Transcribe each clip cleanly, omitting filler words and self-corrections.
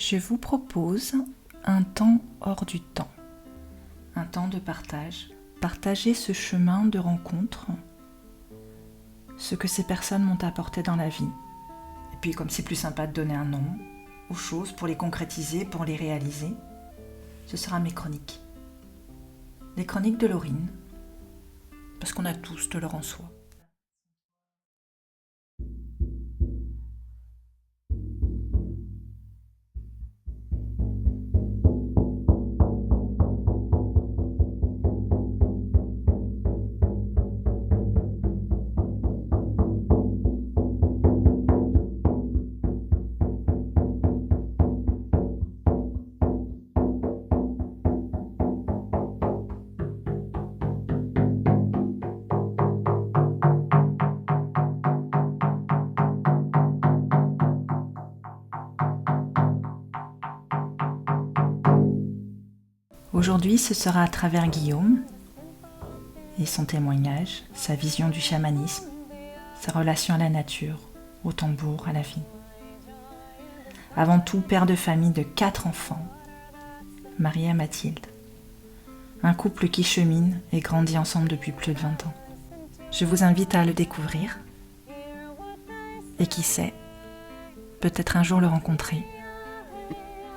Je vous propose un temps hors du temps, un temps de partage. Partager ce chemin de rencontre, ce que ces personnes m'ont apporté dans la vie. Et puis comme c'est plus sympa de donner un nom aux choses pour les concrétiser, pour les réaliser, ce sera mes chroniques. Les chroniques de Laurine, parce qu'on a tous de l'or en soi. Aujourd'hui, ce sera à travers Guillaume et son témoignage, sa vision du chamanisme, sa relation à la nature, au tambour, à la vie. Avant tout, père de famille de 4 enfants, marié à Mathilde. Un couple qui chemine et grandit ensemble depuis plus de 20 ans. Je vous invite à le découvrir et qui sait, peut-être un jour le rencontrer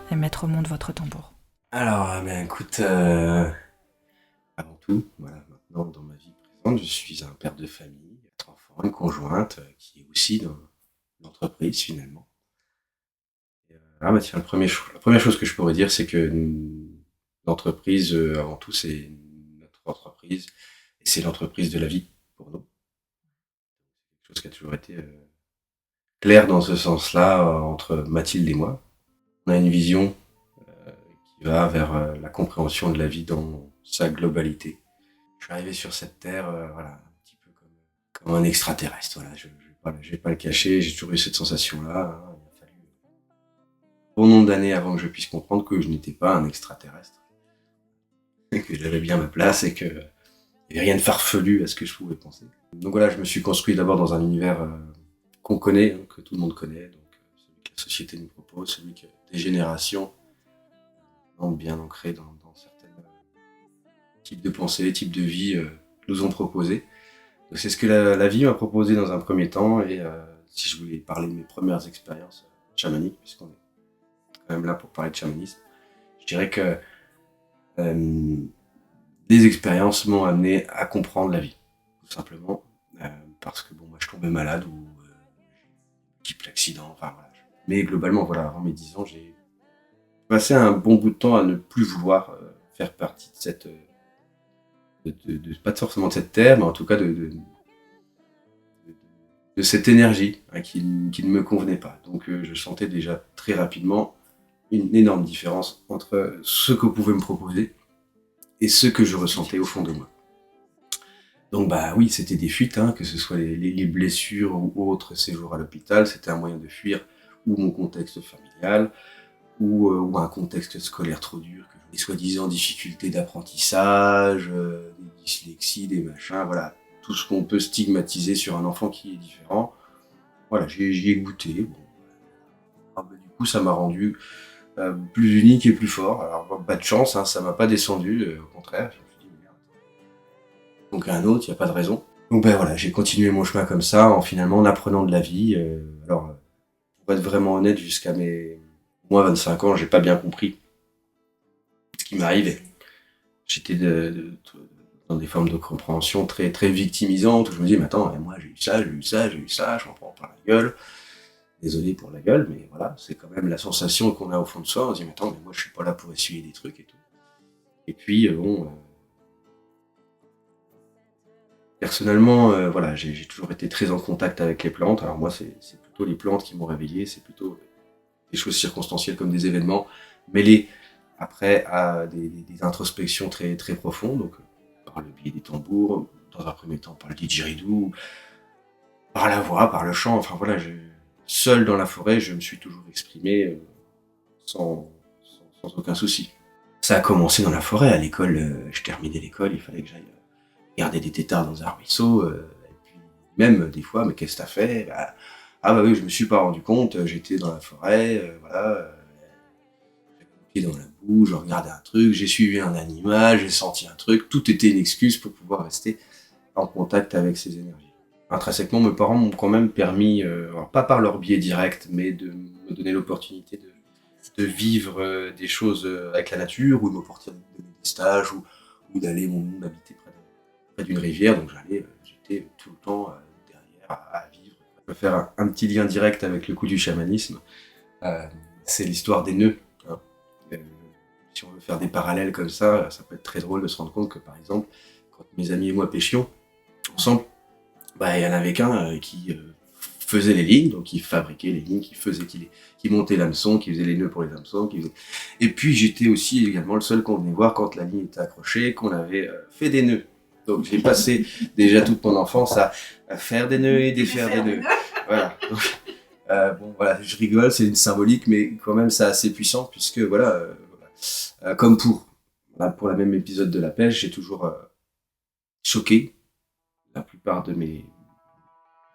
et mettre au monde votre tambour. Alors, écoute, avant tout, voilà, maintenant dans ma vie présente, je suis un père de famille, 4 enfants, une conjointe qui est aussi dans l'entreprise finalement. Et, tiens, la première chose que je pourrais dire, c'est que l'entreprise, avant tout, c'est notre entreprise et c'est l'entreprise de la vie pour nous. Quelque chose qui a toujours été clair dans ce sens-là entre Mathilde et moi. On a une vision qui va vers la compréhension de la vie dans sa globalité. Je suis arrivé sur cette terre, voilà, un petit peu comme un extraterrestre. Voilà, je vais pas le cacher, j'ai toujours eu cette sensation-là. Hein. Il a fallu bon nombre d'années avant que je puisse comprendre que je n'étais pas un extraterrestre, et que j'avais bien ma place et que il n'y avait rien de farfelu à ce que je pouvais penser. Donc voilà, je me suis construit d'abord dans un univers qu'on connaît, hein, que tout le monde connaît, donc celui que la société nous propose, celui que des générations bien ancré dans certains types de pensées, types de vie nous ont proposé. Donc c'est ce que la vie m'a proposé dans un premier temps, et si je voulais parler de mes premières expériences chamaniques, puisqu'on est quand même là pour parler de chamanisme, je dirais que les expériences m'ont amené à comprendre la vie, tout simplement, parce que bon, moi je tombais malade ou type accident, enfin voilà. Mais globalement, voilà, avant mes 10 ans, j'ai passé un bon bout de temps à ne plus vouloir faire partie de cette, pas forcément de cette terre, mais en tout cas de cette énergie hein, qui ne me convenait pas. Donc je sentais déjà très rapidement une énorme différence entre ce que pouvait me proposer et ce que je ressentais au fond de moi. Donc bah oui, c'était des fuites, hein, que ce soit les blessures ou autres séjours à l'hôpital, c'était un moyen de fuir ou mon contexte familial, ou un contexte scolaire trop dur, que des soi-disant difficultés d'apprentissage, des dyslexies, des machins, voilà, tout ce qu'on peut stigmatiser sur un enfant qui est différent. Voilà, j'y ai goûté. Bon. Du coup, ça m'a rendu plus unique et plus fort. Alors, pas de chance, hein, ça m'a pas descendu, au contraire. Je me suis dit, merde. Donc un autre, il n'y a pas de raison. Donc ben voilà, j'ai continué mon chemin comme ça, en apprenant de la vie. Pour être vraiment honnête, jusqu'à mes 25 ans, j'ai pas bien compris ce qui m'arrivait. J'étais dans des formes de compréhension très, très victimisantes, où je me disais, mais attends, moi j'ai eu ça, j'ai eu ça, j'ai eu ça, je m'en prends par la gueule. Désolé pour la gueule, mais voilà, c'est quand même la sensation qu'on a au fond de soi. On se dit, mais attends, mais moi je suis pas là pour essuyer des trucs et tout. Et puis, personnellement, voilà, j'ai toujours été très en contact avec les plantes. Alors moi, c'est plutôt les plantes qui m'ont réveillé, c'est plutôt des choses circonstancielles comme des événements, mêlés après à des introspections très, très profondes, donc par le biais des tambours, dans un premier temps par le didgeridoo, par la voix, par le chant, enfin voilà, seul dans la forêt, je me suis toujours exprimé sans aucun souci. Ça a commencé dans la forêt, à l'école, je terminais l'école, il fallait que j'aille garder des têtards dans un ruisseau, et puis même des fois, mais qu'est-ce que t'as fait ? Ah bah oui, je me suis pas rendu compte, j'étais dans la forêt, voilà, pied dans la boue, je regardais un truc, j'ai suivi un animal, j'ai senti un truc, tout était une excuse pour pouvoir rester en contact avec ces énergies. Intrinsèquement, mes parents m'ont quand même permis, alors pas par leur biais direct, mais de me donner l'opportunité de vivre des choses avec la nature, ou de m'opportunité de donner des stages, ou d'aller m'habiter près d'une rivière, donc j'étais tout le temps derrière à vivre. Je vais faire un petit lien direct avec le coup du chamanisme. C'est l'histoire des nœuds. Hein. Euh, Si on veut faire des parallèles comme ça peut être très drôle de se rendre compte que, par exemple, quand mes amis et moi pêchions ensemble, il y en avait qu'un qui faisait les lignes, donc qui fabriquait les lignes, qui montait l'hameçon, qui faisait les nœuds pour les hameçons, et puis j'étais aussi également le seul qu'on venait voir quand la ligne était accrochée, qu'on avait fait des nœuds. Donc j'ai passé déjà toute mon enfance à faire des nœuds et défaire des nœuds. Voilà. Bon, voilà, je rigole, c'est une symbolique, mais quand même c'est assez puissant, puisque comme pour la même épisode de la pêche, j'ai toujours choqué la plupart des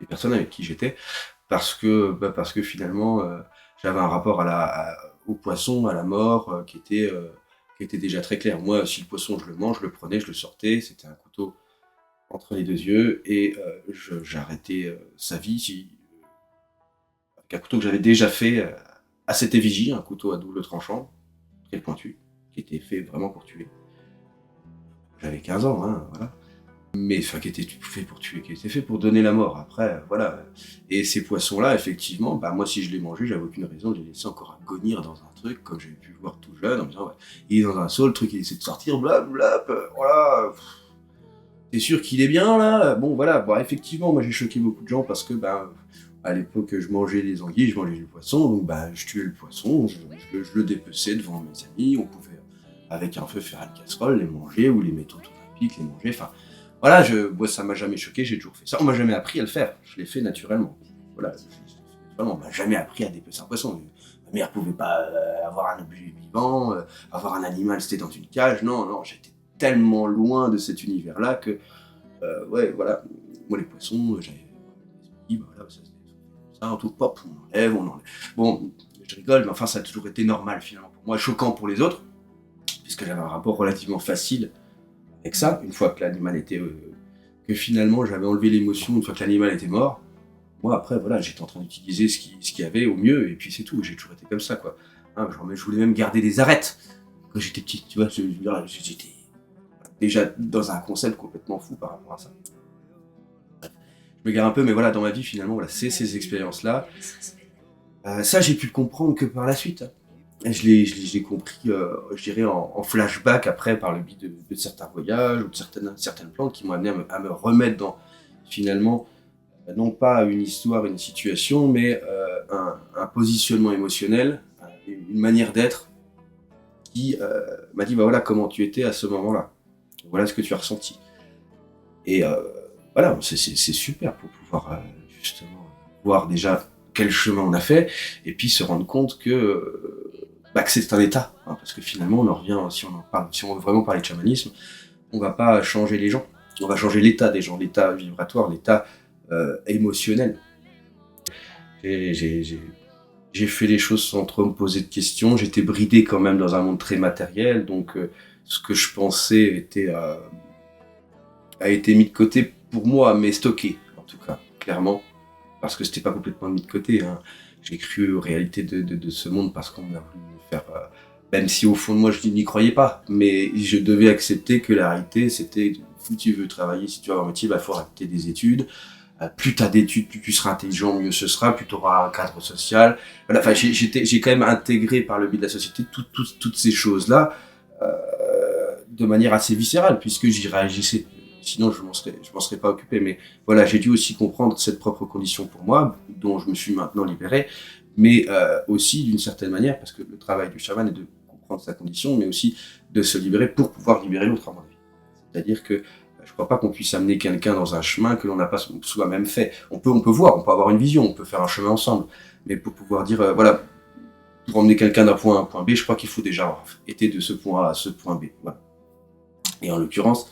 personnes avec qui j'étais, parce que finalement j'avais un rapport au poisson, à la mort, qui était déjà très clair. Moi, si le poisson je le mange, je le prenais, je le sortais, c'était un couteau entre les deux yeux, et j'arrêtais sa vie avec un couteau que j'avais déjà fait à cette effigie, un couteau à double tranchant, très pointu, qui était fait vraiment pour tuer. J'avais 15 ans, hein, voilà. Mais qui était fait pour tuer, qui était fait pour donner la mort. Après, voilà. Et ces poissons-là, effectivement, moi, si je les mangeais, j'avais aucune raison de les laisser encore agonir dans un truc, comme j'avais pu le voir tout jeune, en me disant, ouais, il est dans un seau, le truc, il essaie de sortir, blablabla, voilà. T'es sûr qu'il est bien, là? Bon, voilà. Bon, effectivement, moi, j'ai choqué beaucoup de gens parce que, à l'époque, je mangeais les anguilles, je mangeais du poisson, donc, je tuais le poisson, je le dépeçais devant mes amis, on pouvait, avec un feu, faire une casserole, les manger, ou les métaux olympiques, les manger, enfin. Voilà, moi, ça m'a jamais choqué, j'ai toujours fait ça. On m'a jamais appris à le faire, je l'ai fait naturellement. Voilà, on m'a jamais appris à dépecer un poisson. Ma mère pouvait pas avoir un objet vivant, avoir un animal, c'était dans une cage. Non, j'étais tellement loin de cet univers-là que, ouais, voilà. Moi, les poissons, j'avais dit, voilà, ça, tout pop, on enlève. Bon, je rigole, mais enfin, ça a toujours été normal finalement pour moi, choquant pour les autres, puisque j'avais un rapport relativement facile avec ça, une fois que l'animal était... que finalement j'avais enlevé l'émotion, une fois que l'animal était mort, moi après voilà, j'étais en train d'utiliser ce qu'il y avait au mieux, et puis c'est tout, j'ai toujours été comme ça, quoi. Hein, je voulais même garder des arêtes quand j'étais petit, tu vois, j'étais déjà dans un concept complètement fou par rapport à ça. Je m'égare un peu, mais voilà, dans ma vie finalement, voilà, c'est ces expériences-là. Ça, j'ai pu le comprendre que par la suite. Je l'ai compris, je dirais, en flashback après, par le biais de certains voyages ou de certaines plantes qui m'ont amené à me remettre dans, finalement, non pas une histoire, une situation, mais un positionnement émotionnel, une manière d'être qui m'a dit, voilà comment tu étais à ce moment-là. Voilà ce que tu as ressenti. Et voilà, c'est super pour pouvoir justement voir déjà quel chemin on a fait, et puis se rendre compte que c'est un état, hein, parce que finalement on en revient, si on veut vraiment parler de chamanisme, on va pas changer les gens, on va changer l'état des gens, l'état vibratoire, l'état émotionnel. J'ai fait les choses sans trop me poser de questions, j'étais bridé quand même dans un monde très matériel, donc ce que je pensais a été mis de côté pour moi, mais stocké, en tout cas, clairement, parce que c'était pas complètement mis de côté, hein. J'ai cru aux réalités de ce monde parce qu'on a voulu me faire... même si au fond de moi je n'y croyais pas, mais je devais accepter que la réalité c'était, si tu veux travailler, si tu veux avoir un métier, il faut arrêter des études. Plus tu as d'études, plus tu seras intelligent, mieux ce sera, plus tu auras un cadre social. Voilà, enfin, j'ai quand même intégré par le biais de la société toutes ces choses-là de manière assez viscérale, puisque j'y réagissais. Sinon, je m'en serais pas occupé. Mais voilà, j'ai dû aussi comprendre cette propre condition pour moi, dont je me suis maintenant libéré, mais aussi d'une certaine manière, parce que le travail du chaman est de comprendre sa condition, mais aussi de se libérer pour pouvoir libérer l'autre, à mon avis. C'est-à-dire que je crois pas qu'on puisse amener quelqu'un dans un chemin que l'on n'a pas soi-même fait. On peut voir, on peut avoir une vision, on peut faire un chemin ensemble, mais pour pouvoir dire, voilà, pour emmener quelqu'un d'un point A à un point B, je crois qu'il faut déjà avoir été de ce point A à ce point B. Voilà. Et en l'occurrence,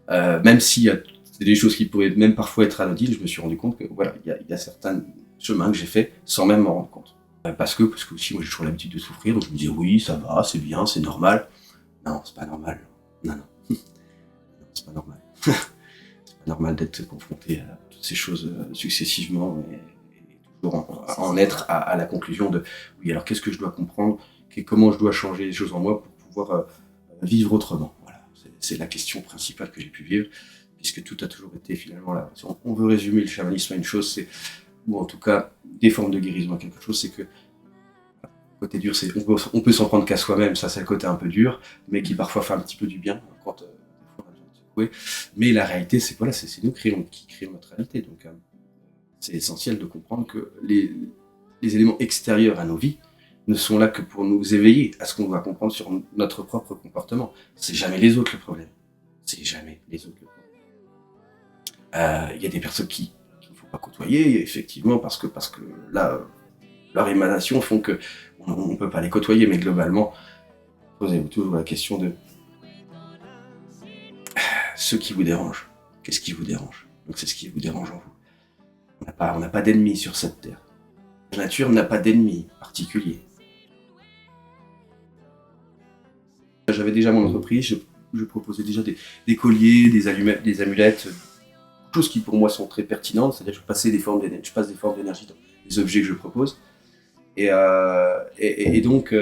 même s'il y a des choses qui pourraient même parfois être anodines, je me suis rendu compte que voilà, il y a certains chemins que j'ai faits sans même m'en rendre compte. Parce que aussi, moi, j'ai toujours l'habitude de souffrir, donc je me disais: «Oui, ça va, c'est bien, c'est normal». Non, c'est pas normal. Non, non. Non, c'est pas normal. C'est pas normal d'être confronté à toutes ces choses, successivement et toujours en être à la conclusion de: «Oui, alors qu'est-ce que je dois comprendre? Comment je dois changer les choses en moi pour pouvoir, vivre autrement?» Voilà, c'est la question principale que j'ai pu vivre, puisque tout a toujours été finalement là. Si on veut résumer le chamanisme à une chose, c'est ou en tout cas des formes de guérison à quelque chose, c'est que le côté dur, c'est on peut s'en prendre qu'à soi-même, ça c'est le côté un peu dur, mais qui parfois fait un petit peu du bien quand des fois, on a besoin de secouer. Mais la réalité, c'est que voilà, c'est nous qui créons notre réalité. Donc c'est essentiel de comprendre que les éléments extérieurs à nos vies ne sont là que pour nous éveiller à ce qu'on doit comprendre sur notre propre comportement. C'est jamais les autres le problème. C'est jamais les autres le problème. Il y a des personnes qu'il ne faut pas côtoyer, effectivement, parce que là, leurs émanations font que on ne peut pas les côtoyer, mais globalement, posez-vous toujours la question de ce qui vous dérange. Qu'est-ce qui vous dérange? Donc c'est ce qui vous dérange en vous. On n'a pas d'ennemis sur cette terre. La nature n'a pas d'ennemis particuliers. J'avais déjà mon entreprise, je proposais déjà des colliers, des allumettes, des amulettes, choses qui pour moi sont très pertinentes, c'est-à-dire que je passe des formes d'énergie dans les objets que je propose. Et donc,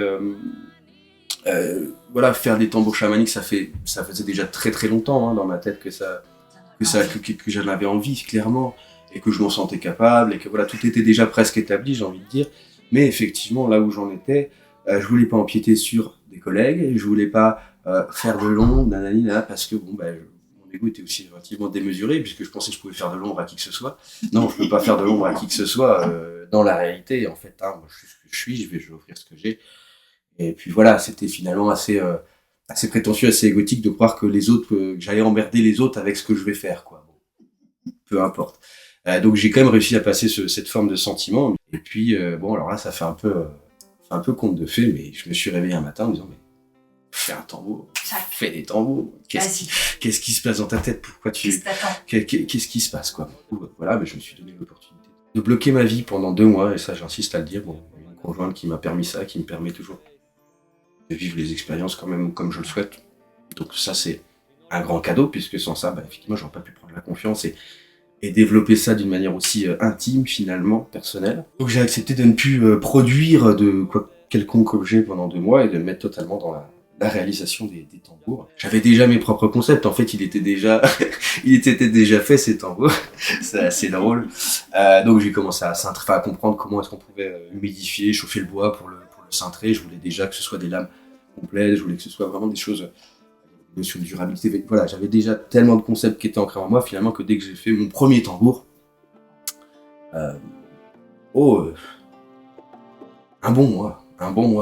voilà, faire des tambours chamaniques, ça faisait déjà très très longtemps dans ma tête que j'en avais envie, clairement, et que je m'en sentais capable, et que voilà, tout était déjà presque établi, j'ai envie de dire. Mais effectivement, là où j'en étais, je voulais pas empiéter sur des collègues, je voulais pas faire de l'ombre, nanana, parce que mon ego était aussi relativement démesuré, puisque je pensais que je pouvais faire de l'ombre à qui que ce soit. Non, je peux pas faire de l'ombre à qui que ce soit dans la réalité, en fait. Moi, je suis ce que je suis, je vais offrir ce que j'ai. Et puis voilà, c'était finalement assez prétentieux, assez égotique de croire que les autres, que j'allais emmerder les autres avec ce que je vais faire, quoi. Bon, peu importe. Donc j'ai quand même réussi à passer cette forme de sentiment. Et puis bon, alors là, ça fait un peu conte de fées, mais je me suis réveillé un matin en me disant: mais fais un tambour, fais des tambours. Qu'est-ce qui se passe dans ta tête? Pourquoi qu'est-ce qui se passe, quoi? Voilà, mais je me suis donné l'opportunité de bloquer ma vie pendant 2 mois, et ça, j'insiste à le dire. Bon, une conjointe qui m'a permis ça, qui me permet toujours de vivre les expériences quand même comme je le souhaite. Donc ça, c'est un grand cadeau, puisque sans ça, effectivement, j'aurais pas pu prendre la confiance et développer ça d'une manière aussi intime, finalement, personnelle. Donc j'ai accepté de ne plus produire de quelconque objet pendant 2 mois et de me mettre totalement dans la réalisation des tambours. J'avais déjà mes propres concepts, en fait, il était déjà fait, ces tambours. C'est assez drôle. Donc j'ai commencé à comprendre comment est-ce qu'on pouvait humidifier, chauffer le bois pour le cintrer. Je voulais déjà que ce soit des lames complètes, je voulais que ce soit vraiment des choses, notion de durabilité. Voilà, j'avais déjà tellement de concepts qui étaient ancrés en moi, finalement, que dès que j'ai fait mon premier tambour, un bon mois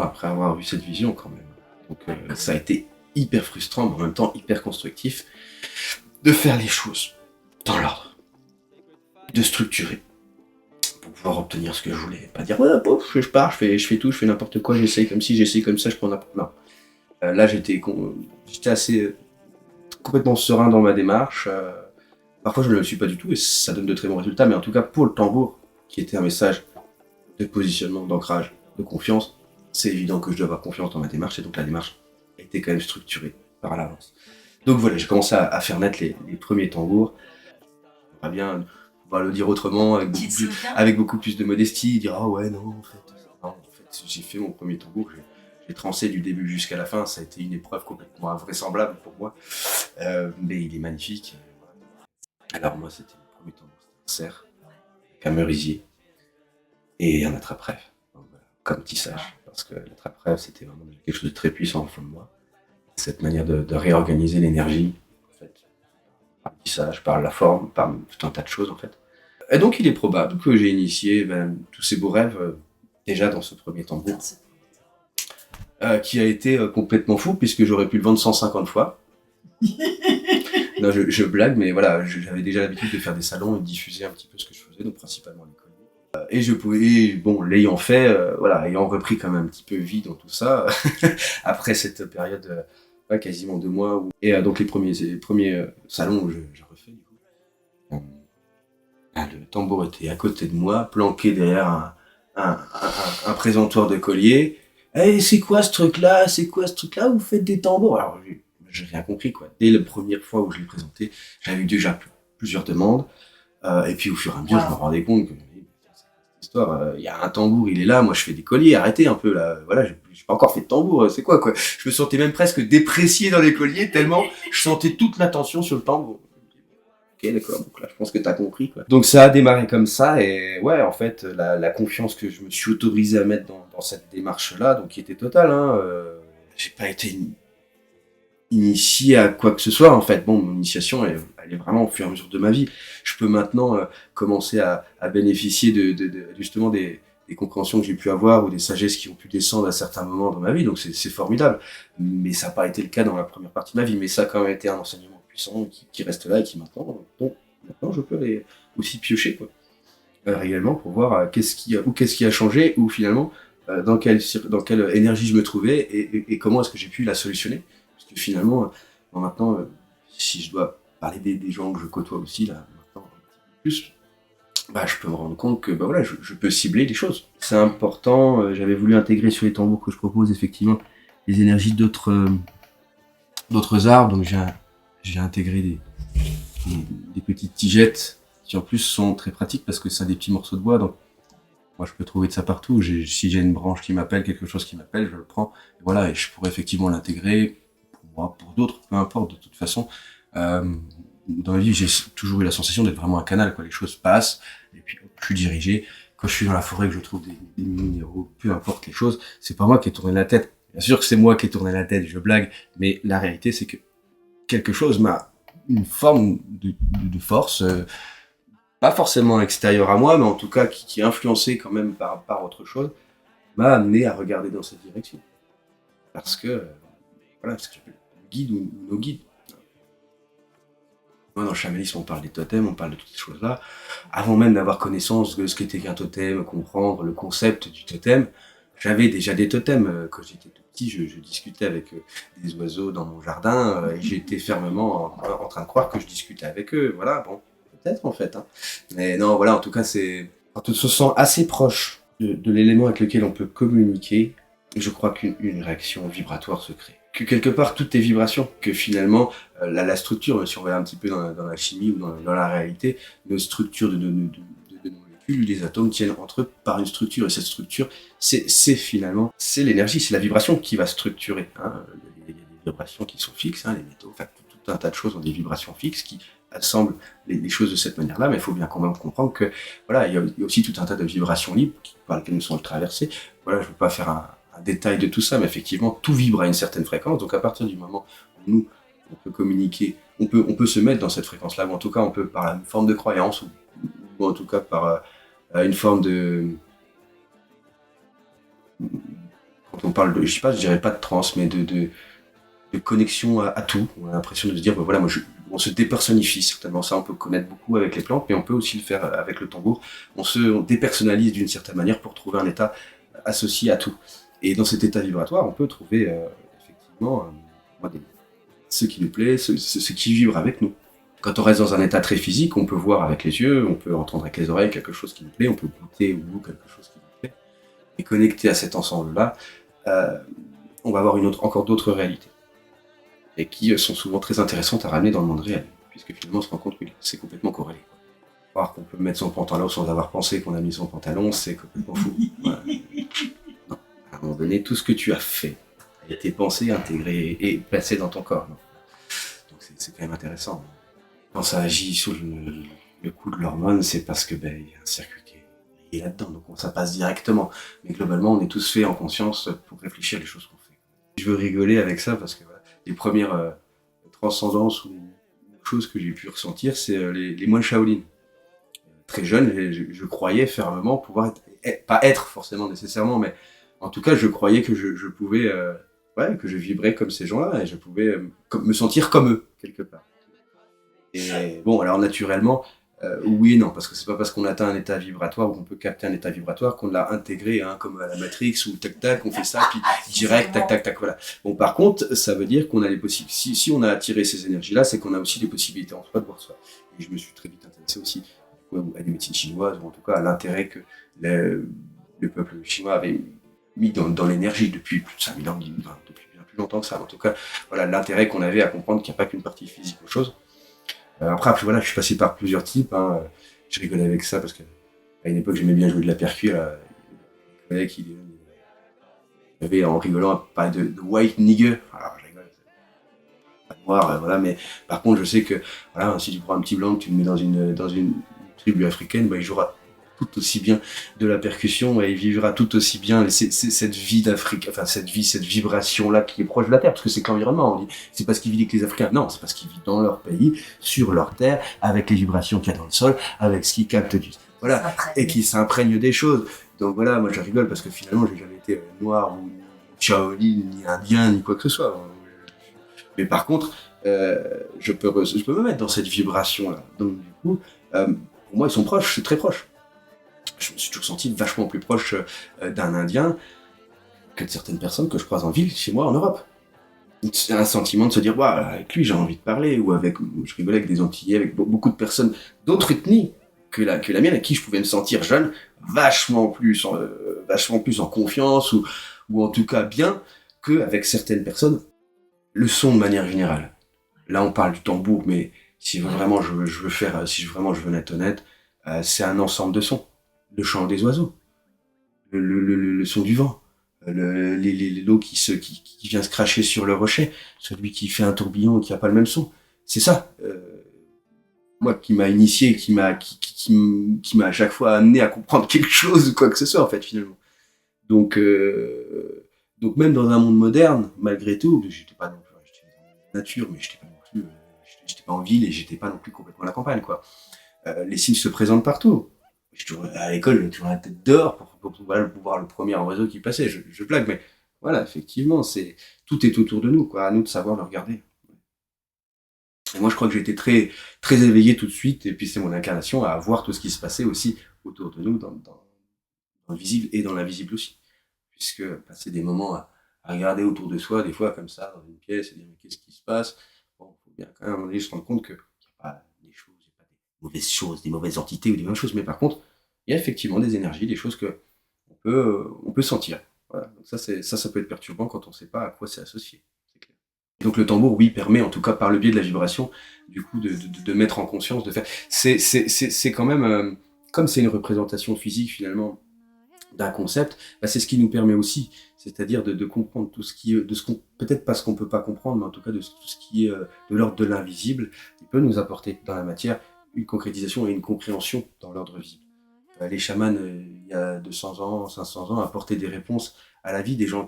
après avoir eu cette vision, quand même. Donc ça a été hyper frustrant, mais en même temps hyper constructif, de faire les choses dans l'ordre, de structurer, pour pouvoir obtenir ce que je voulais. Pas dire, ouais, pouf, je pars, je fais tout, je fais n'importe quoi, j'essaye comme ci, j'essaye comme ça, je prends n'importe quoi. Non. Là, j'étais assez complètement serein dans ma démarche. Parfois, je ne le suis pas du tout, et ça donne de très bons résultats, mais en tout cas, pour le tambour, qui était un message de positionnement, d'ancrage, de confiance, c'est évident que je dois avoir confiance dans ma démarche, et donc la démarche était quand même structurée par l'avance. Donc voilà, j'ai commencé à faire naître les premiers tambours. J'aimerais bien pouvoir le dire autrement, avec beaucoup plus de modestie, dire ah ouais, non, en fait, j'ai fait mon premier tambour, j'ai trancé du début jusqu'à la fin, ça a été une épreuve complètement invraisemblable pour moi, mais il est magnifique. Alors moi, c'était le premier tambour, c'était un cerf, avec un merisier et un attrape-rêve, comme tissage, parce que l'attrape-rêve, c'était vraiment quelque chose de très puissant au fond de moi. Cette manière de réorganiser l'énergie, en fait, par le tissage, par la forme, par tout un tas de choses, en fait. Et donc, il est probable que j'ai initié tous ces beaux rêves déjà dans ce premier tambour, qui a été complètement fou, puisque j'aurais pu le vendre 150 fois. Non, je blague, mais voilà, j'avais déjà l'habitude de faire des salons et de diffuser un petit peu ce que je faisais, donc principalement les colliers. Et je pouvais, bon, l'ayant fait, voilà, ayant repris quand même un petit peu vie dans tout ça, après cette période, quasiment 2 mois, et donc les premiers salons où j'ai refait, du coup, le tambour était à côté de moi, planqué derrière un présentoir de collier. Hey, c'est quoi ce truc-là? C'est quoi ce truc-là? Vous faites des tambours? Alors, j'ai rien compris, quoi. Dès la première fois où je l'ai présenté, j'avais eu déjà plusieurs demandes. Et puis, au fur et à mesure, je me rendais compte que, cette histoire, il y a un tambour, il est là, moi je fais des colliers, arrêtez un peu, là. Voilà, j'ai pas encore fait de tambour, c'est quoi? Je me sentais même presque déprécié dans les colliers, tellement je sentais toute l'attention sur le tambour. Ok, d'accord, donc là, je pense que t'as compris, quoi. Donc ça a démarré comme ça, et ouais, en fait, la confiance que je me suis autorisé à mettre dans cette démarche-là, donc qui était totale, hein, j'ai pas été initié à quoi que ce soit, en fait. Bon, mon initiation, elle est vraiment au fur et à mesure de ma vie. Je peux maintenant commencer à bénéficier justement des compréhensions que j'ai pu avoir ou des sagesses qui ont pu descendre à certains moments dans ma vie, donc c'est formidable. Mais ça n'a pas été le cas dans la première partie de ma vie, mais ça a quand même été un enseignement puissant qui reste là et qui maintenant je peux aller aussi piocher, quoi, réellement, pour voir qu'est-ce qui a changé, ou finalement dans quelle énergie je me trouvais, et comment est-ce que j'ai pu la solutionner. Parce que finalement, maintenant, si je dois parler des gens que je côtoie aussi, là, maintenant, un petit peu plus, bah, je peux me rendre compte que bah, voilà, je peux cibler les choses. C'est important, j'avais voulu intégrer sur les tambours que je propose, effectivement, les énergies d'autres arbres, donc j'ai intégré des petites tigettes qui en plus sont très pratiques parce que c'est des petits morceaux de bois, donc moi je peux trouver de ça partout. Si j'ai une branche qui m'appelle, quelque chose qui m'appelle, je le prends, et voilà, et je pourrais effectivement l'intégrer pour moi, pour d'autres, peu importe, de toute façon. Dans ma vie, j'ai toujours eu la sensation d'être vraiment un canal, quoi. Les choses passent, et puis je suis dirigé. Quand je suis dans la forêt, que je trouve des minéraux, peu importe les choses, c'est pas moi qui ai tourné la tête. Bien sûr que c'est moi qui ai tourné la tête, je blague, mais la réalité c'est que quelque chose m'a une forme de force, pas forcément extérieure à moi, mais en tout cas qui est influencée quand même par autre chose, m'a amené à regarder dans cette direction. Parce que, voilà, parce que j'appelle le guide ou nos guides. Moi, dans le chamanisme, on parle des totems, on parle de toutes ces choses-là. Avant même d'avoir connaissance de ce qu'était qu'un totem, comprendre le concept du totem, j'avais déjà des totems. Quand j'étais tout petit, je discutais avec des oiseaux dans mon jardin, et j'étais fermement en train de croire que je discutais avec eux. Voilà, bon, peut-être en fait. Hein. Mais non, voilà, en tout cas, quand on se sent assez proche de l'élément avec lequel on peut communiquer, je crois qu'une réaction vibratoire se crée. Que quelque part, tout est vibration, que finalement, la structure, si on va un petit peu dans la chimie ou dans la réalité, nos structures de nos molécules, les atomes tiennent entre eux par une structure, et cette structure, c'est l'énergie, c'est la vibration qui va structurer. Hein. Il y a des vibrations qui sont fixes, hein, les métaux, enfin, tout un tas de choses ont des vibrations fixes qui assemblent les choses de cette manière-là, mais il faut bien quand même comprendre que voilà, il y a aussi tout un tas de vibrations libres par lesquelles nous sommes traversés. Voilà, je ne veux pas faire un détail de tout ça, mais effectivement, tout vibre à une certaine fréquence. Donc à partir du moment où nous, on peut communiquer, on peut se mettre dans cette fréquence-là, ou en tout cas, on peut par une forme de croyance, ou en tout cas par une forme de... Quand on parle de, je sais pas, je dirais pas de transe, mais de connexion à tout. On a l'impression de se dire, ben voilà, on se dépersonnifie certainement. Ça, on peut connaître beaucoup avec les plantes, mais on peut aussi le faire avec le tambour. On dépersonnalise d'une certaine manière pour trouver un état associé à tout. Et dans cet état vibratoire, on peut trouver effectivement ce qui nous plaît, ce qui vibre avec nous. Quand on reste dans un état très physique, on peut voir avec les yeux, on peut entendre avec les oreilles quelque chose qui nous plaît, on peut goûter au goût quelque chose qui nous plaît. Et connecté à cet ensemble-là, on va avoir encore d'autres réalités. Et qui sont souvent très intéressantes à ramener dans le monde réel, puisque finalement on se rend compte que c'est complètement corrélé. Croire qu'on peut mettre son pantalon sans avoir pensé qu'on a mis son pantalon, c'est complètement fou. Voilà. Non. À un moment donné, tout ce que tu as fait a été pensé, intégré et placé dans ton corps. Non. Donc c'est quand même intéressant. Quand ça agit sur le coup de l'hormone, c'est parce que il y a un circuit qui est là-dedans, donc ça passe directement. Mais globalement, on est tous faits en conscience pour réfléchir les choses qu'on fait. Je veux rigoler avec ça parce que voilà, les premières transcendances ou choses que j'ai pu ressentir, c'est les moines Shaolin. Très jeune, je croyais fermement pouvoir pas être forcément nécessairement, mais en tout cas, je croyais que je pouvais, que je vibrais comme ces gens-là et je pouvais me sentir comme eux quelque part. Et bon, alors naturellement, oui et non, parce que c'est pas parce qu'on atteint un état vibratoire ou qu'on peut capter un état vibratoire qu'on l'a intégré, hein, comme à la Matrix où tac tac, on fait ça, puis direct, tac tac tac, voilà. Bon, par contre, ça veut dire qu'on a les possibilités. Si on a attiré ces énergies-là, c'est qu'on a aussi des possibilités en soi de voir soi. Et je me suis très vite intéressé aussi à des médecines chinoises, ou en tout cas à l'intérêt que le peuple chinois avait mis dans l'énergie depuis plus de 5000 ans, enfin, depuis bien plus longtemps que ça. En tout cas, voilà l'intérêt qu'on avait à comprendre qu'il n'y a pas qu'une partie physique aux choses. Après, voilà, je suis passé par plusieurs types. Hein. Je rigolais avec ça parce que à une époque, j'aimais bien jouer de la percu. Là. Un collègue, il avait en rigolant pas de white nigger. Alors, je rigole, pas noir, voilà. Mais par contre, je sais que voilà, si tu prends un petit blanc, que tu le mets dans une tribu africaine, bah, il jouera tout aussi bien de la percussion et il vivra tout aussi bien cette vie d'Afrique, enfin cette vibration là qui est proche de la terre, parce que c'est que l'environnement. On dit, c'est parce qu'il vit avec les Africains. Non, c'est parce qu'il vit dans leur pays, sur leur terre, avec les vibrations qu'il y a dans le sol, avec ce qu'ils captent du, voilà, et qui s'imprègne des choses. Donc voilà, moi je rigole parce que finalement j'ai jamais été noir ou Shaolin, ni indien, ni quoi que ce soit. Mais par contre, je peux me mettre dans cette vibration là. Donc du coup, pour moi ils sont proches, c'est très proche. Je me suis toujours senti vachement plus proche d'un Indien que de certaines personnes que je croise en ville chez moi en Europe. C'est un sentiment de se dire, ouais, avec lui j'ai envie de parler, ou avec, je rigolais avec des Antillais, avec beaucoup de personnes d'autres ethnies que la mienne, à qui je pouvais me sentir jeune, vachement plus en confiance, ou en tout cas bien, qu'avec certaines personnes, le son de manière générale. Là on parle du tambour, mais si vraiment je veux être honnête, c'est un ensemble de sons. Le chant des oiseaux, le son du vent, l'eau qui vient se cracher sur le rocher, celui qui fait un tourbillon et qui a pas le même son. C'est ça, moi, qui m'a initié, qui m'a à chaque fois amené à comprendre quelque chose ou quoi que ce soit, en fait, finalement. Donc même dans un monde moderne, malgré tout, j'étais pas non plus, j'étais dans la nature, mais j'étais pas non plus, j'étais pas en ville et j'étais pas non plus complètement à la campagne, quoi. Les signes se présentent partout. À l'école, j'avais toujours la tête dehors pour voir le premier oiseau qui passait. Je blague, mais voilà, effectivement, tout est autour de nous, quoi. À nous de savoir le regarder. Et moi, je crois que j'ai été très, très éveillé tout de suite, et puis c'est mon incarnation à voir tout ce qui se passait aussi autour de nous, dans le visible et dans l'invisible aussi. Puisque passer des moments à regarder autour de soi, des fois comme ça, dans une pièce, et dire mais qu'est-ce qui se passe? Bon, faut bien quand même à un moment donné se rendre compte qu'il n'y a pas des choses, il n'y a pas des mauvaises choses, des mauvaises entités ou des bonnes choses, mais par contre, il y a effectivement des énergies, des choses que on peut sentir. Voilà. Donc ça peut être perturbant quand on ne sait pas à quoi c'est associé. C'est clair. Donc le tambour, oui, permet, en tout cas par le biais de la vibration, du coup, de mettre en conscience, de faire. C'est quand même, comme c'est une représentation physique finalement d'un concept, bah, c'est ce qui nous permet aussi, c'est-à-dire de comprendre tout ce qui, de ce qu'on, peut-être pas ce qu'on peut pas comprendre, mais en tout cas de tout ce qui est de l'ordre de l'invisible, qui peut nous apporter dans la matière une concrétisation et une compréhension dans l'ordre visible. Les chamans, il y a 200 ans, 500 ans, apportaient des réponses à la vie des gens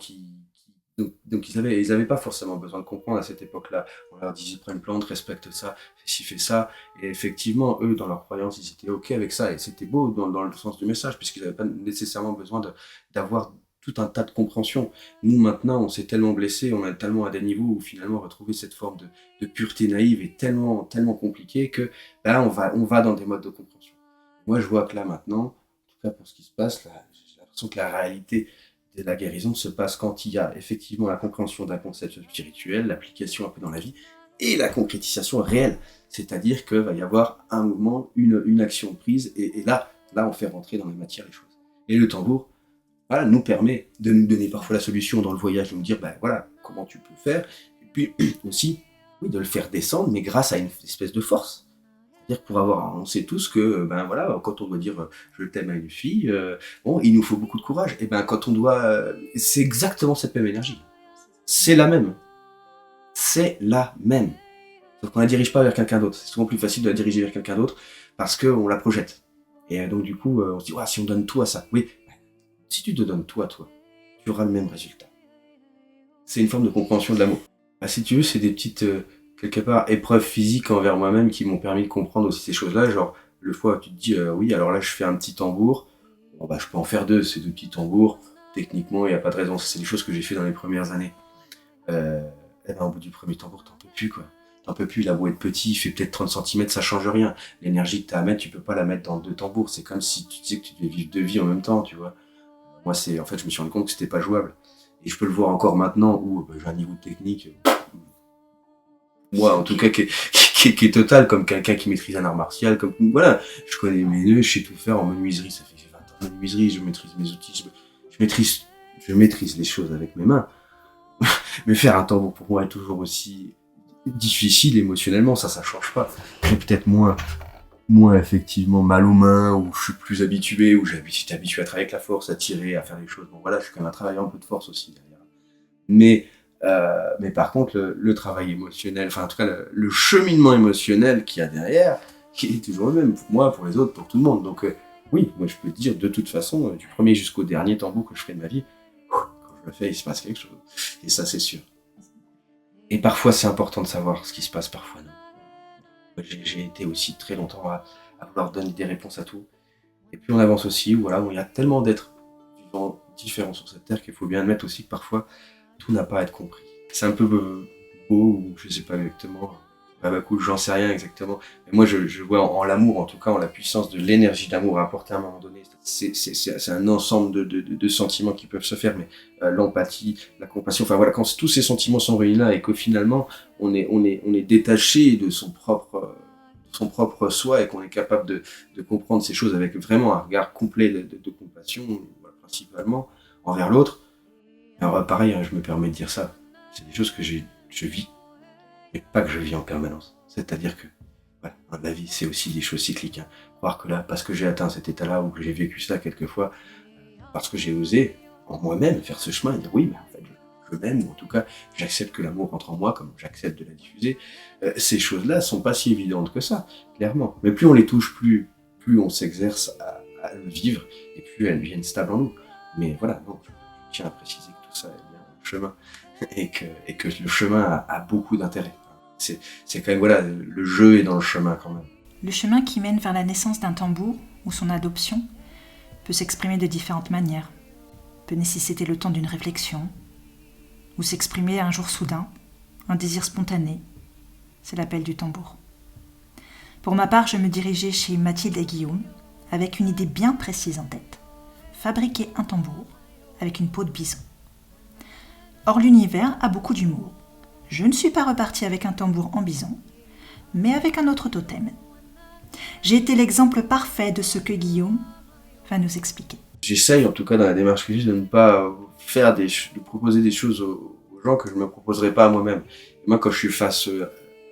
donc ils avaient pas forcément besoin de comprendre à cette époque-là. On leur disait, prends une plante, respecte ça, fais ci, fais ça. Et effectivement, eux, dans leur croyance, ils étaient OK avec ça. Et c'était beau dans le sens du message, puisqu'ils n'avaient pas nécessairement besoin d'avoir tout un tas de compréhension. Nous, maintenant, on s'est tellement blessés, on est tellement à des niveaux où finalement retrouver cette forme de pureté naïve est tellement, tellement compliqué que ben, on va dans des modes de compréhension. Moi, je vois que là, maintenant, en tout cas pour ce qui se passe, là, j'ai l'impression que la réalité de la guérison se passe quand il y a effectivement la compréhension d'un concept spirituel, l'application un peu dans la vie, et la concrétisation réelle. C'est-à-dire qu'il va y avoir un mouvement, une action prise, et là, on fait rentrer dans la matière les choses. Et le tambour, voilà, nous permet de nous donner parfois la solution dans le voyage, de nous dire, ben voilà, comment tu peux faire, et puis aussi, oui, de le faire descendre, mais grâce à une espèce de force. C'est-à-dire pour on sait tous que, ben voilà, quand on doit dire je t'aime à une fille, bon, il nous faut beaucoup de courage. Et ben quand on doit, c'est exactement cette même énergie. C'est la même. C'est la même. Sauf qu'on la dirige pas vers quelqu'un d'autre. C'est souvent plus facile de la diriger vers quelqu'un d'autre parce qu'on la projette. Et donc du coup, on se dit, ouais, si on donne tout à ça, oui, si tu te donnes tout à toi, tu auras le même résultat. C'est une forme de compréhension de l'amour. Ben, si tu veux, c'est des petites quelque part épreuves physiques envers moi-même qui m'ont permis de comprendre aussi ces choses-là, genre le fois où tu te dis oui, alors là je fais un petit tambour, bon, bah je peux en faire deux, ces deux petits tambours, techniquement il n'y a pas de raison, c'est des choses que j'ai fait dans les premières années. Et ben au bout du premier tambour t'en peux plus quoi, t'en peux plus, il a beau être petit, il fait peut-être 30 cm, ça change rien, l'énergie que t'as à mettre, tu peux pas la mettre dans deux tambours, c'est comme si tu disais que tu devais vivre deux vies en même temps, tu vois. Moi en fait je me suis rendu compte que c'était pas jouable, et je peux le voir encore maintenant où j'ai un niveau technique moi en tout cas qui est total, comme quelqu'un qui maîtrise un art martial, comme voilà, je connais mes nœuds, je sais tout faire en menuiserie, ça fait 20 ans menuiserie, je maîtrise mes outils, je maîtrise les choses avec mes mains. Mais faire un tambour pour moi est toujours aussi difficile émotionnellement, ça change pas. J'ai peut-être moins effectivement mal aux mains, où je suis plus habitué, où j'étais habitué à travailler avec la force, à tirer, à faire des choses. Bon voilà, je suis quand même un travailleur un peu de force aussi derrière. Mais par contre, le travail émotionnel, enfin en tout cas le cheminement émotionnel qu'il y a derrière, qui est toujours le même pour moi, pour les autres, pour tout le monde. Donc oui, moi je peux te dire de toute façon, du premier jusqu'au dernier tambour que je fais de ma vie, quand je le fais, il se passe quelque chose. Et ça c'est sûr. Et parfois c'est important de savoir ce qui se passe, parfois non. J'ai été aussi très longtemps à vouloir donner des réponses à tout. Et puis on avance aussi, voilà, où il y a tellement d'êtres vivants différents sur cette terre qu'il faut bien admettre aussi que parfois tout n'a pas à être compris. C'est un peu beau, ou je sais pas exactement, j'en sais rien exactement. Mais moi je vois en l'amour, en tout cas en la puissance de l'énergie d'amour à apporter à un moment donné. C'est un ensemble de sentiments qui peuvent se faire, mais l'empathie, la compassion, enfin voilà, quand tous ces sentiments sont réunis là et que finalement on est détaché de son propre soi et qu'on est capable de comprendre ces choses avec vraiment un regard complet de compassion, voilà, principalement, envers l'autre. Alors pareil, hein, je me permets de dire ça, c'est des choses que je vis, mais pas que je vis en permanence. C'est-à-dire que voilà, la vie, c'est aussi des choses cycliques. Hein. Croire que là, parce que j'ai atteint cet état-là, ou que j'ai vécu ça quelquefois, parce que j'ai osé, en moi-même, faire ce chemin et dire oui, mais en fait, je m'aime, ou en tout cas, j'accepte que l'amour entre en moi, comme j'accepte de la diffuser. Ces choses-là sont pas si évidentes que ça, clairement. Mais plus on les touche, plus on s'exerce à le vivre, et plus elles viennent stables en nous. Mais voilà, donc, je tiens à préciser que tout ça est bien un chemin, et que le chemin a beaucoup d'intérêt. C'est quand même, voilà, le jeu est dans le chemin quand même. Le chemin qui mène vers la naissance d'un tambour ou son adoption peut s'exprimer de différentes manières, peut nécessiter le temps d'une réflexion, ou s'exprimer un jour soudain, un désir spontané. C'est l'appel du tambour. Pour ma part, je me dirigeais chez Mathilde et Guillaume avec une idée bien précise en tête. Fabriquer un tambour avec une peau de bison. Or, l'univers a beaucoup d'humour. Je ne suis pas repartie avec un tambour en bison, mais avec un autre totem. J'ai été l'exemple parfait de ce que Guillaume va nous expliquer. J'essaye, en tout cas dans la démarche que j'ai, de ne pas de proposer des choses aux gens que je ne me proposerais pas à moi-même. Et moi, quand je suis face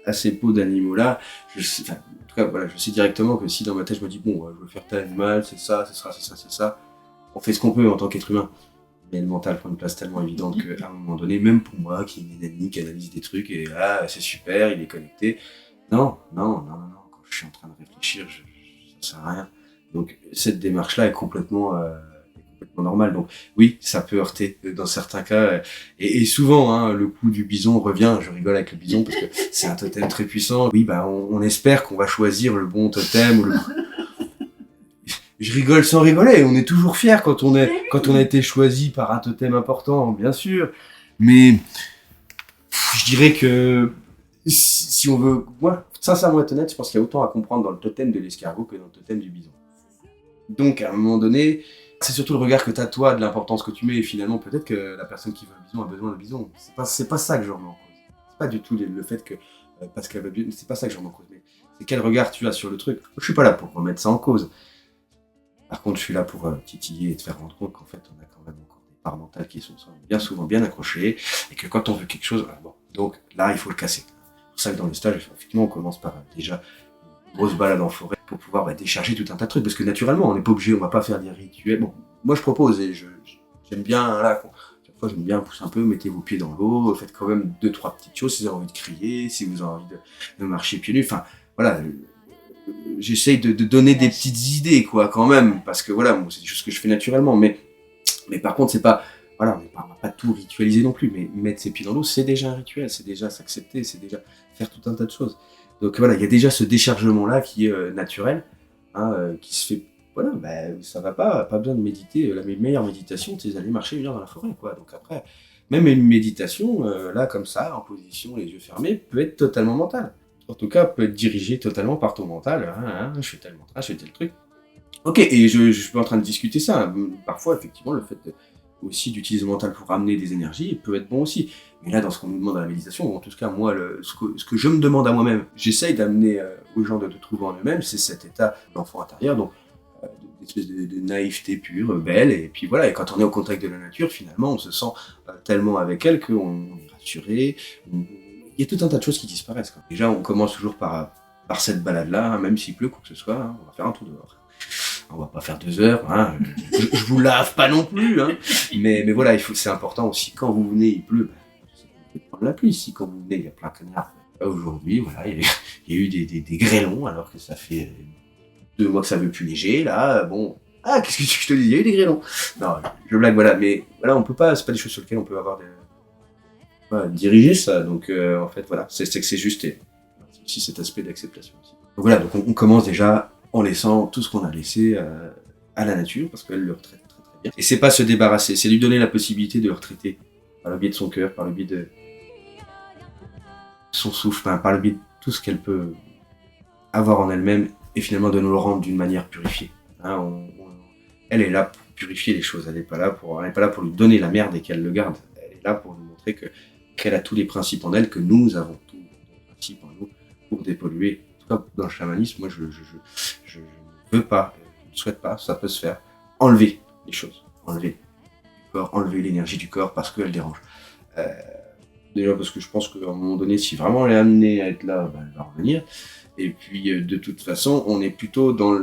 à ces peaux d'animaux-là, en tout cas, voilà, je sais directement que si dans ma tête je me dis bon, je veux faire tel animal, c'est ça, c'est ça, on fait ce qu'on peut en tant qu'être humain. Mais le mental prend une place tellement évidente qu'à un moment donné, même pour moi, qui est une ennemie, qui analyse des trucs, et c'est super, il est connecté. Non. Quand je suis en train de réfléchir, ça sert à rien. Donc, cette démarche-là est complètement normale. Donc, oui, ça peut heurter dans certains cas. Et souvent, hein, le coup du bison revient. Je rigole avec le bison parce que c'est un totem très puissant. Oui, bah, on espère qu'on va choisir le bon totem ou Je rigole sans rigoler, on est toujours fiers quand on a été choisi par un totem important, bien sûr. Mais je dirais que si on veut, moi, sincèrement être honnête, je pense qu'il y a autant à comprendre dans le totem de l'escargot que dans le totem du bison. Donc à un moment donné, c'est surtout le regard que tu as toi, de l'importance que tu mets, et finalement peut-être que la personne qui veut le bison a besoin d'un bison. C'est pas ça que je remets en cause. C'est pas du tout le fait que parce qu'elle veut bien, c'est pas ça que je remets en cause. Mais c'est quel regard tu as sur le truc. Je suis pas là pour remettre ça en cause. Par contre, je suis là pour titiller et te faire rendre compte qu'en fait, on a quand même encore des parts mentales qui sont bien souvent bien accrochées, et que quand on veut quelque chose, bon, donc là, il faut le casser. C'est pour ça que dans le stage, effectivement, on commence par déjà une grosse balade en forêt pour pouvoir décharger tout un tas de trucs, parce que naturellement, on n'est pas obligé, on va pas faire des rituels. Bon, moi, je propose, et j'aime bien, là, chaque fois, j'aime bien pousser un peu, mettez vos pieds dans l'eau, faites quand même 2-3 petites choses, si vous avez envie de crier, si vous avez envie de marcher pieds nus, enfin, voilà. J'essaye de donner des petites idées, quoi, quand même, parce que voilà, bon, c'est des choses que je fais naturellement, mais par contre, c'est pas, voilà, on va pas tout ritualiser non plus, mais mettre ses pieds dans l'eau, c'est déjà un rituel, c'est déjà s'accepter, c'est déjà faire tout un tas de choses. Donc voilà, il y a déjà ce déchargement-là qui est naturel, hein, qui se fait, voilà, ça va pas besoin de méditer, la meilleure méditation, c'est d'aller marcher 1 heure dans la forêt, quoi, donc après, même une méditation, là, comme ça, en position, les yeux fermés, peut être totalement mentale. En tout cas, peut être dirigé totalement par ton mental. Je fais tel mantra, je fais tel truc. Ok, et je suis pas en train de discuter ça. Parfois, effectivement, le fait aussi d'utiliser le mental pour ramener des énergies peut être bon aussi. Mais là, dans ce qu'on nous demande à la méditation, ou en tout cas, moi, ce que je me demande à moi-même, j'essaye d'amener aux gens de trouver en eux-mêmes, c'est cet état d'enfant intérieur, donc espèce de naïveté pure, belle, et puis voilà, et quand on est au contact de la nature, finalement, on se sent tellement avec elle qu'on est rassuré, il y a tout un tas de choses qui disparaissent, quoi. Déjà, on commence toujours par cette balade-là, hein, même s'il pleut, quoi que ce soit, hein, on va faire un tour dehors. On va pas faire 2 heures, hein, je vous lave pas non plus, hein, mais voilà, c'est important aussi, quand vous venez, il pleut, vous pouvez prendre la pluie, si quand vous venez, il y a plein de canards. Aujourd'hui, voilà, il y a eu des grêlons, alors que ça fait 2 mois que ça veut plus neiger, là, bon. Ah, qu'est-ce que je te dis, il y a eu des grêlons. Non, je blague, voilà, mais voilà, on peut pas, c'est pas des choses sur lesquelles on peut avoir diriger ça, donc en fait, voilà, c'est que c'est juste, et c'est aussi cet aspect d'acceptation aussi. Donc voilà, donc on commence déjà en laissant tout ce qu'on a laissé à la nature, parce qu'elle le retraite très très bien. Et c'est pas se débarrasser, c'est lui donner la possibilité de le retraiter par le biais de son cœur, par le biais de son souffle, par le biais de tout ce qu'elle peut avoir en elle-même, et finalement de nous le rendre d'une manière purifiée. Hein, elle est là pour purifier les choses, elle n'est pas là pour lui donner la merde et qu'elle le garde. Elle est là pour nous montrer qu'elle a tous les principes en elle, que nous avons tous les principes en nous pour dépolluer. En tout cas, dans le chamanisme, moi, je ne veux pas, je ne souhaite pas, ça peut se faire, enlever les choses, enlever du corps, enlever l'énergie du corps parce qu'elle dérange. Déjà parce que je pense qu'à un moment donné, si vraiment elle est amenée à être là, elle va revenir. Et puis, de toute façon, on est plutôt dans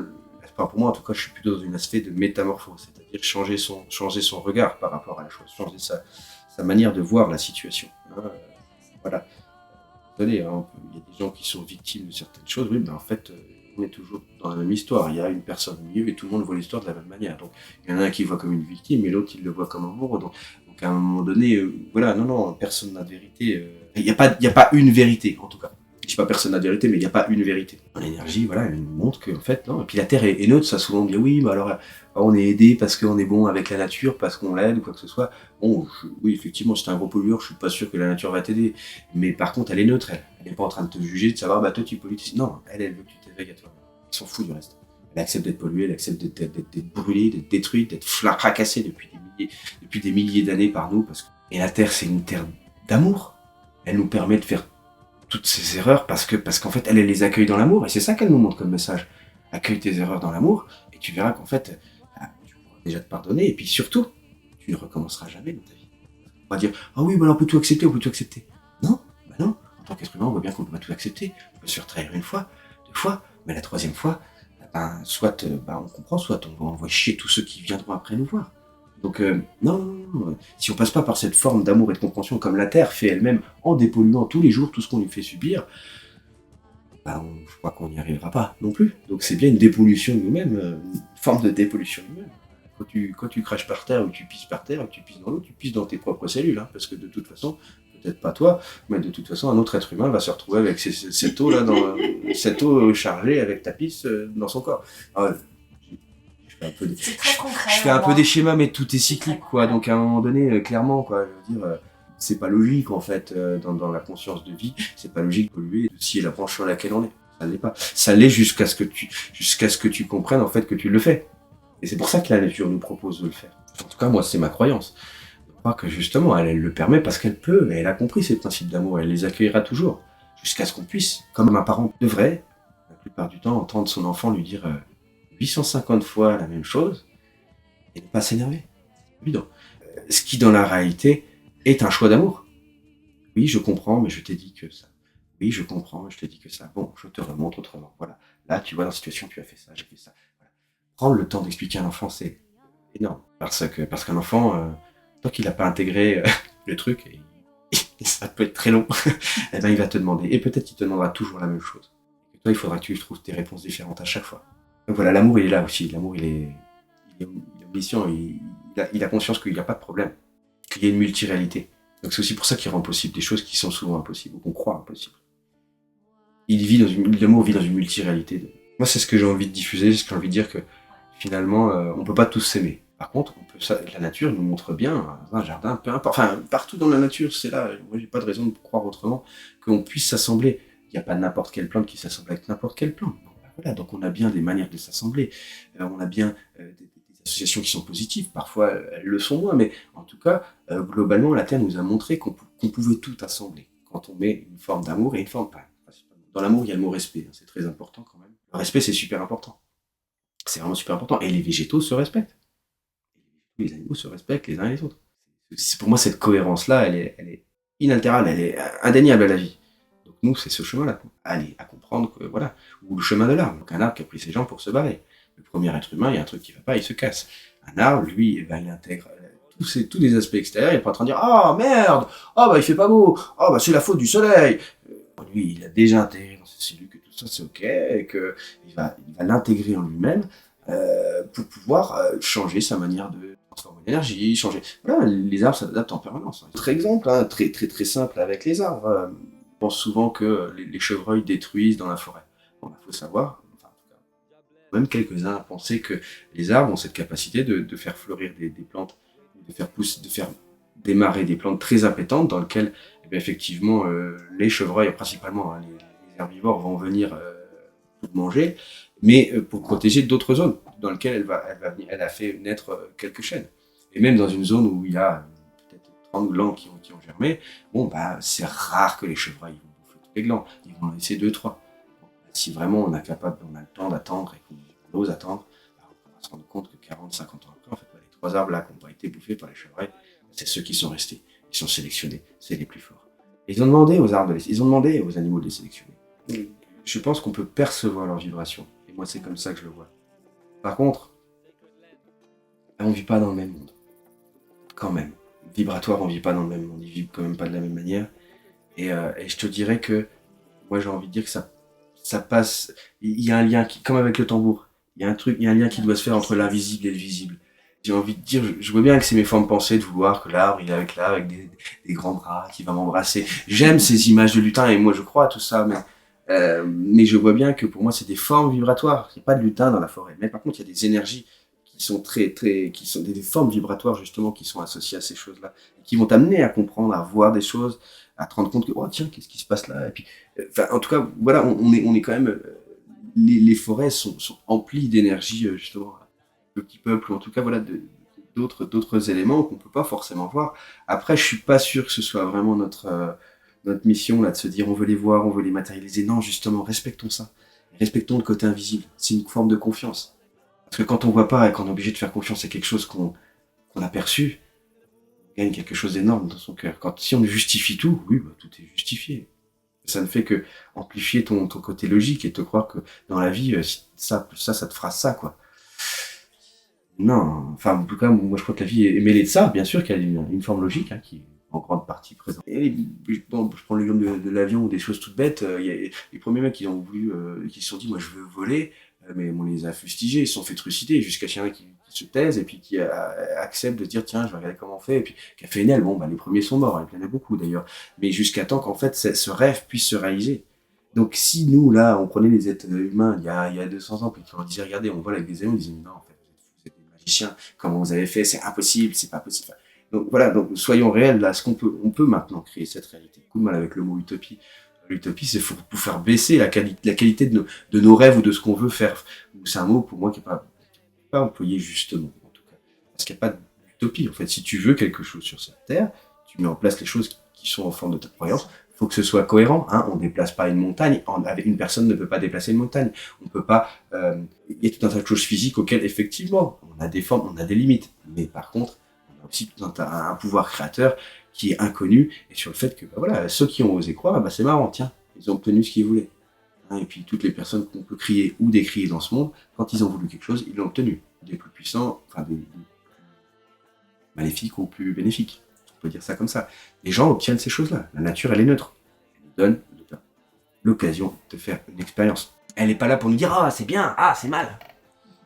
pour moi, en tout cas, je suis plutôt dans un aspect de métamorphose, c'est-à-dire changer son regard par rapport à la chose, changer sa manière de voir la situation. Voilà. Désolé, hein, il y a des gens qui sont victimes de certaines choses, oui, mais en fait, on est toujours dans la même histoire. Il y a une personne au milieu et tout le monde voit l'histoire de la même manière. Donc, il y en a un qui le voit comme une victime et l'autre, il le voit comme un bourreau. Donc à un moment donné, voilà, non, personne n'a de vérité. Il n'y a pas une vérité, en tout cas. Je dis pas personne n'a de vérité, mais il n'y a pas une vérité. L'énergie, voilà, elle nous montre qu'en fait, non. Et puis la Terre est neutre, ça souvent dit oui, mais alors on est aidé parce qu'on est bon avec la nature, parce qu'on l'aide ou quoi que ce soit. Bon, oui, effectivement, si t'es un gros pollueur, je suis pas sûr que la nature va t'aider. Mais par contre, elle est neutre, elle est pas en train de te juger, de savoir, bah toi tu pollues. Non, elle veut que tu t'éveilles à toi. Elle s'en fout du reste. Elle accepte d'être polluée, elle accepte d'être brûlée, d'être détruite, d'être fracassée depuis des milliers d'années par nous. Et la Terre, c'est une terre d'amour. Elle nous permet de faire toutes ces erreurs parce qu'en fait, elle les accueille dans l'amour. Et c'est ça qu'elle nous montre comme message. Accueille tes erreurs dans l'amour et tu verras qu'en fait, tu pourras déjà te pardonner. Et puis surtout, tu ne recommenceras jamais dans ta vie. On va dire, ah oui, on peut tout accepter, on peut tout accepter. Non, non. En tant qu'être humain, on voit bien qu'on ne peut pas tout accepter. On peut se faire trahir une fois, 2 fois, mais la 3e fois, soit on comprend, soit on va envoyer chier tous ceux qui viendront après nous voir. Donc non, si on passe pas par cette forme d'amour et de compréhension comme la Terre fait elle-même en dépolluant tous les jours tout ce qu'on lui fait subir, je crois qu'on n'y arrivera pas non plus. Donc c'est bien une dépollution de nous-mêmes, une forme de dépollution de nous-mêmes. Quand tu craches par terre ou tu pisses par terre ou tu pisses dans l'eau, tu pisses dans tes propres cellules, hein, parce que de toute façon, peut-être pas toi, mais de toute façon un autre être humain va se retrouver avec cette eau là, cette eau chargée avec ta pisse dans son corps. Alors, c'est très concret. Je fais un peu des schémas, mais tout est cyclique, quoi. Donc à un moment donné, clairement, quoi, je veux dire, c'est pas logique en fait dans la conscience de vie. C'est pas logique de polluer de scier la branche sur laquelle on est. Ça l'est pas. Ça l'est jusqu'à ce que tu comprennes en fait que tu le fais. Et c'est pour ça que la nature nous propose de le faire. En tout cas, moi, c'est ma croyance. Je crois que justement, elle le permet parce qu'elle peut. Et elle a compris ces principes d'amour. Elle les accueillera toujours jusqu'à ce qu'on puisse, comme un parent devrait, la plupart du temps, entendre son enfant lui dire 850 fois la même chose et ne pas s'énerver. C'est évident. Ce qui, dans la réalité, est un choix d'amour. Oui, je comprends, mais je t'ai dit que ça. Oui, je comprends, mais je t'ai dit que ça. Bon, je te remontre autrement. Voilà. Là, tu vois, dans la situation, tu as fait ça, j'ai fait ça. Voilà. Prendre le temps d'expliquer à un enfant, c'est énorme. Parce qu'un enfant, tant qu'il n'a pas intégré le truc, et ça peut être très long, eh ben, il va te demander. Et peut-être qu'il te demandera toujours la même chose. Et toi, il faudra que tu trouves des réponses différentes à chaque fois. Donc voilà, l'amour, il est là aussi. L'amour, il est omniscient. Il a conscience qu'il n'y a pas de problème. Qu'il y a une multiréalité. Donc c'est aussi pour ça qu'il rend possible des choses qui sont souvent impossibles, ou qu'on croit impossibles. L'amour vit dans une multiréalité. Moi, c'est ce que j'ai envie de diffuser, c'est ce que j'ai envie de dire que finalement, on peut pas tous s'aimer. Par contre, la nature nous montre bien, dans un jardin, peu importe, enfin, partout dans la nature, c'est là, moi j'ai pas de raison de croire autrement, qu'on puisse s'assembler. Il n'y a pas n'importe quelle plante qui s'assemble avec n'importe quelle plante. Voilà, donc on a bien des manières de s'assembler, on a bien des associations qui sont positives, parfois elles le sont moins, mais en tout cas, globalement, la Terre nous a montré qu'on pouvait tout assembler, quand on met une forme d'amour et une forme pas. Dans l'amour, il y a le mot respect, hein, c'est très important quand même. Le respect, c'est super important. C'est vraiment super important. Et les végétaux se respectent. Les animaux se respectent les uns et les autres. Pour moi, cette cohérence-là, elle est inaltérable, elle est indéniable à la vie. Donc nous, c'est ce chemin-là, quoi. Allez, à comprendre que, voilà. Ou le chemin de l'arbre. Donc un arbre qui a pris ses jambes pour se barrer. Le premier être humain, il y a un truc qui va pas, il se casse. Un arbre, lui, il intègre tous les aspects extérieurs, il est pas en train de dire « Ah, merde! Ah, bah, il fait pas beau! Ah, bah, c'est la faute du soleil! » Lui, il a déjà intégré dans ses cellules que tout ça, c'est OK, et qu'il va l'intégrer en lui-même pour pouvoir changer sa manière de transformer l'énergie, changer... Voilà, les arbres s'adaptent en permanence. Autre exemple, hein, très, très, très simple avec les arbres. On pense souvent que les chevreuils détruisent dans la forêt. Bon, il faut savoir, même quelques-uns pensaient que les arbres ont cette capacité de faire fleurir des plantes, de faire démarrer des plantes très appétantes dans lesquelles, effectivement, les chevreuils, principalement, hein, les herbivores, vont venir manger, mais pour protéger d'autres zones dans lesquelles elle a fait naître quelques chênes. Et même dans une zone où il y a peut-être 30 glands qui ont germé, bon, bah, c'est rare que les chevreuils vont bouffer tous les glands. Ils vont en laisser 2-3. Si vraiment on a le temps d'attendre et qu'on ose attendre, on va se rendre compte que 40-50 ans après, en fait, les 3 arbres là qui n'ont pas été bouffés par les chevreuils, c'est ceux qui sont restés. Ils sont sélectionnés, c'est les plus forts. Et ils ont demandé aux arbres, ils ont demandé aux animaux de les sélectionner. Je pense qu'on peut percevoir leurs vibrations. Et moi, c'est comme ça que je le vois. Par contre, on ne vit pas dans le même monde. Quand même. Vibratoire, on ne vit pas dans le même monde. Ils vivent quand même pas de la même manière. Et je te dirais que, moi, j'ai envie de dire que ça passe. Il y a un lien comme avec le tambour. Il y a un lien qui doit se faire entre l'invisible et le visible. J'ai envie de dire, je vois bien que c'est mes formes pensées de vouloir que l'arbre, il est avec des grands bras, qui va m'embrasser. J'aime ces images de lutin et moi je crois à tout ça, mais je vois bien que pour moi c'est des formes vibratoires. Il n'y a pas de lutin dans la forêt. Mais par contre, il y a des énergies qui sont qui sont des formes vibratoires justement qui sont associées à ces choses-là, qui vont t'amener à comprendre, à voir des choses, à te rendre compte que, oh tiens, qu'est-ce qui se passe là? Et puis, en tout cas, voilà, on est quand même, les forêts sont emplies d'énergie, justement, le petit peuple, ou en tout cas, voilà, d'autres éléments qu'on peut pas forcément voir. Après, je suis pas sûr que ce soit vraiment notre mission, là, de se dire, on veut les voir, on veut les matérialiser. Non, justement, respectons ça. Respectons le côté invisible. C'est une forme de confiance. Parce que quand on voit pas et qu'on est obligé de faire confiance à quelque chose qu'on a perçu, on gagne quelque chose d'énorme dans son cœur. Si on justifie tout, oui, bah, tout est justifié. Ça ne fait que amplifier ton côté logique et te croire que dans la vie, ça te fera ça, quoi. Non, enfin, en tout cas, moi je crois que la vie est mêlée de ça, bien sûr qu'elle a une forme logique, hein, qui est en grande partie présente. Et bon, je prends l'exemple de l'avion ou des choses toutes bêtes, il y a les premiers mecs qui ont voulu, qui se sont dit, moi je veux voler, mais on les a fustigés, ils se sont fait trucider, jusqu'à qu'il y en a qui se taisent et puis qui acceptent de dire, tiens, je vais regarder comment on fait, et puis qui a fait une aile, bon, bah les premiers sont morts, il y en a beaucoup d'ailleurs, mais jusqu'à temps qu'en fait ce rêve puisse se réaliser. Donc si nous, là, on prenait les êtres humains il y a 200 ans, puis qu'on leur disait, regardez, on vole avec des avions, on disait, non, en fait, vous êtes des magiciens, comment vous avez fait, c'est impossible, c'est pas possible. Donc voilà, donc soyons réels, là, on peut maintenant créer cette réalité. Coup de mal avec le mot utopie. L'utopie, c'est pour faire baisser la qualité de nos rêves ou de ce qu'on veut faire. C'est un mot, pour moi, qui n'est pas employé justement, en tout cas. Parce qu'il n'y a pas d'utopie. En fait, si tu veux quelque chose sur cette terre, tu mets en place les choses qui sont en forme de ta croyance. Il faut que ce soit cohérent. Hein. On ne déplace pas une montagne. Une personne ne peut pas déplacer une montagne. On peut pas. Il y a tout un tas de choses physiques auxquelles, effectivement, on a des formes, on a des limites. Mais par contre, on a aussi un pouvoir créateur qui est inconnu, et sur le fait que, bah voilà, ceux qui ont osé croire, bah c'est marrant, tiens, ils ont obtenu ce qu'ils voulaient. Hein, et puis toutes les personnes qu'on peut crier ou décrier dans ce monde, quand ils ont voulu quelque chose, ils l'ont obtenu. Des plus puissants, enfin des maléfiques ou plus bénéfiques. On peut dire ça comme ça. Les gens obtiennent ces choses-là. La nature, elle est neutre. Elle nous donne l'occasion de faire une expérience. Elle n'est pas là pour nous dire « Ah, c'est bien, ah, c'est mal ».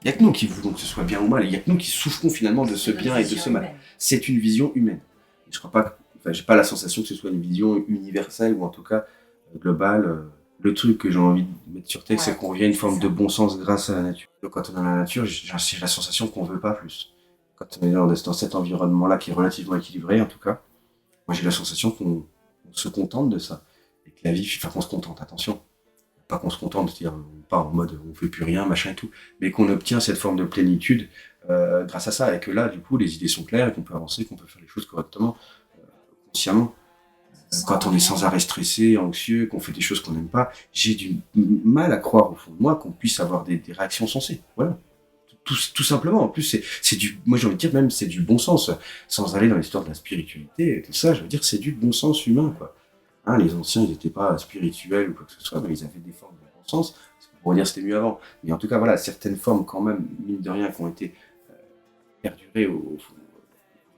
Il n'y a que nous qui voulons que ce soit bien ou mal. Il n'y a que nous qui souffrons finalement de ce bien et de ce mal. C'est une vision humaine. Je crois pas, j'ai pas la sensation que ce soit une vision universelle ou en tout cas globale. Le truc que j'ai envie de mettre sur tête, c'est qu'on revient à une forme de bon sens grâce à la nature. Donc, quand on est dans la nature, j'ai la sensation qu'on veut pas plus. Quand on est dans cet environnement-là qui est relativement équilibré, en tout cas, moi j'ai la sensation qu'on se contente de ça. Et que la vie, enfin qu'on se contente, attention. Pas qu'on se contente, c'est-à-dire pas en mode on fait plus rien, machin et tout, mais qu'on obtient cette forme de plénitude grâce à ça, et que là, du coup, les idées sont claires, et qu'on peut avancer, qu'on peut faire les choses correctement, consciemment. Quand on est sans arrêt stressé, anxieux, qu'on fait des choses qu'on n'aime pas, j'ai du mal à croire au fond de moi qu'on puisse avoir des réactions sensées. Voilà. tout simplement. En plus, moi j'ai envie de dire même, c'est du bon sens, sans aller dans l'histoire de la spiritualité et tout ça. Je veux dire, c'est du bon sens humain, quoi. Hein, les anciens, ils n'étaient pas spirituels ou quoi que ce soit, mais ils avaient des formes de bon sens. On pourrait dire que c'était mieux avant. Mais en tout cas, voilà, certaines formes, quand même, mine de rien, qui ont été perdurées au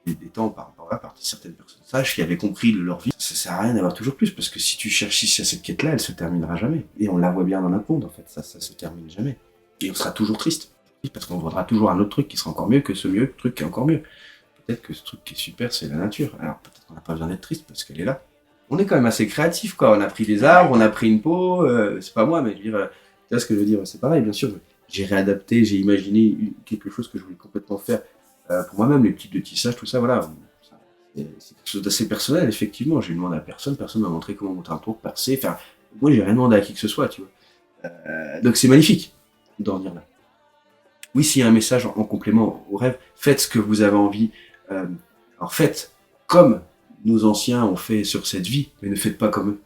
des temps par certaines personnes sages qui avaient compris leur vie. Ça sert à rien d'avoir toujours plus, parce que si tu cherches à cette quête-là, elle se terminera jamais. Et on la voit bien dans notre monde, en fait. Ça se termine jamais. Et on sera toujours triste. Parce qu'on voudra toujours un autre truc qui sera encore mieux que ce truc qui est encore mieux. Peut-être que ce truc qui est super, c'est la nature. Alors peut-être qu'on n'a pas besoin d'être triste parce qu'elle est là. On est quand même assez créatif, quoi. On a pris des arbres, on a pris une peau, c'est pas moi, mais je veux dire, tu vois ce que je veux dire, c'est pareil, bien sûr. J'ai réadapté, j'ai imaginé quelque chose que je voulais complètement faire pour moi-même, les types de tissage, tout ça, voilà. C'est quelque chose d'assez personnel, effectivement. J'ai demandé à personne m'a montré comment monter un tour, percer. Enfin, moi, j'ai rien demandé à qui que ce soit, tu vois. Donc c'est magnifique d'en venir là. Oui, s'il y a un message en complément au rêve, faites ce que vous avez envie. Alors faites comme nos anciens ont fait sur cette vie, mais ne faites pas comme eux.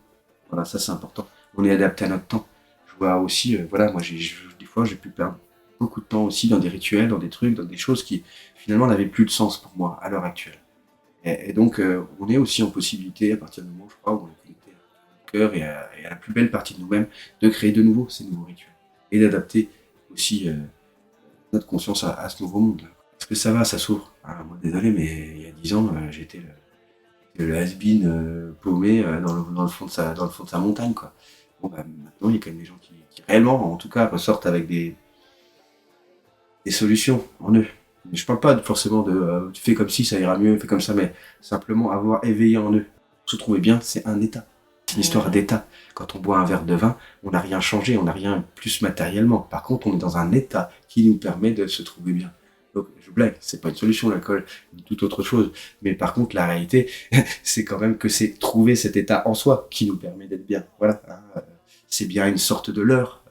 Voilà, ça c'est important. On est adapté à notre temps. Je vois aussi, voilà, moi des fois j'ai pu perdre beaucoup de temps aussi dans des rituels, dans des trucs, dans des choses qui finalement n'avaient plus de sens pour moi à l'heure actuelle. Et donc on est aussi en possibilité, à partir du moment, je crois, où on est connecté au cœur et à la plus belle partie de nous-mêmes, de créer de nouveau ces nouveaux rituels. Et d'adapter aussi notre conscience à ce nouveau monde. Est-ce que ça va, ça s'ouvre? Moi, désolé, mais il y a 10 ans, j'étais le has-been paumé dans le fond de sa montagne, quoi. Bon, bah, maintenant, il y a quand même des gens qui réellement, en tout cas, ressortent avec des solutions en eux. Je parle pas forcément de tu fais comme si ça ira mieux, fais comme ça, mais simplement avoir éveillé en eux. Se trouver bien, c'est un état. C'est une histoire d'état. Quand on boit un verre de vin, on n'a rien changé, on n'a rien plus matériellement. Par contre, on est dans un état qui nous permet de se trouver bien. Donc, je blague, c'est pas une solution, l'alcool, ni toute autre chose. Mais par contre, la réalité, c'est quand même que c'est trouver cet état en soi qui nous permet d'être bien. Voilà. C'est bien une sorte de leurre.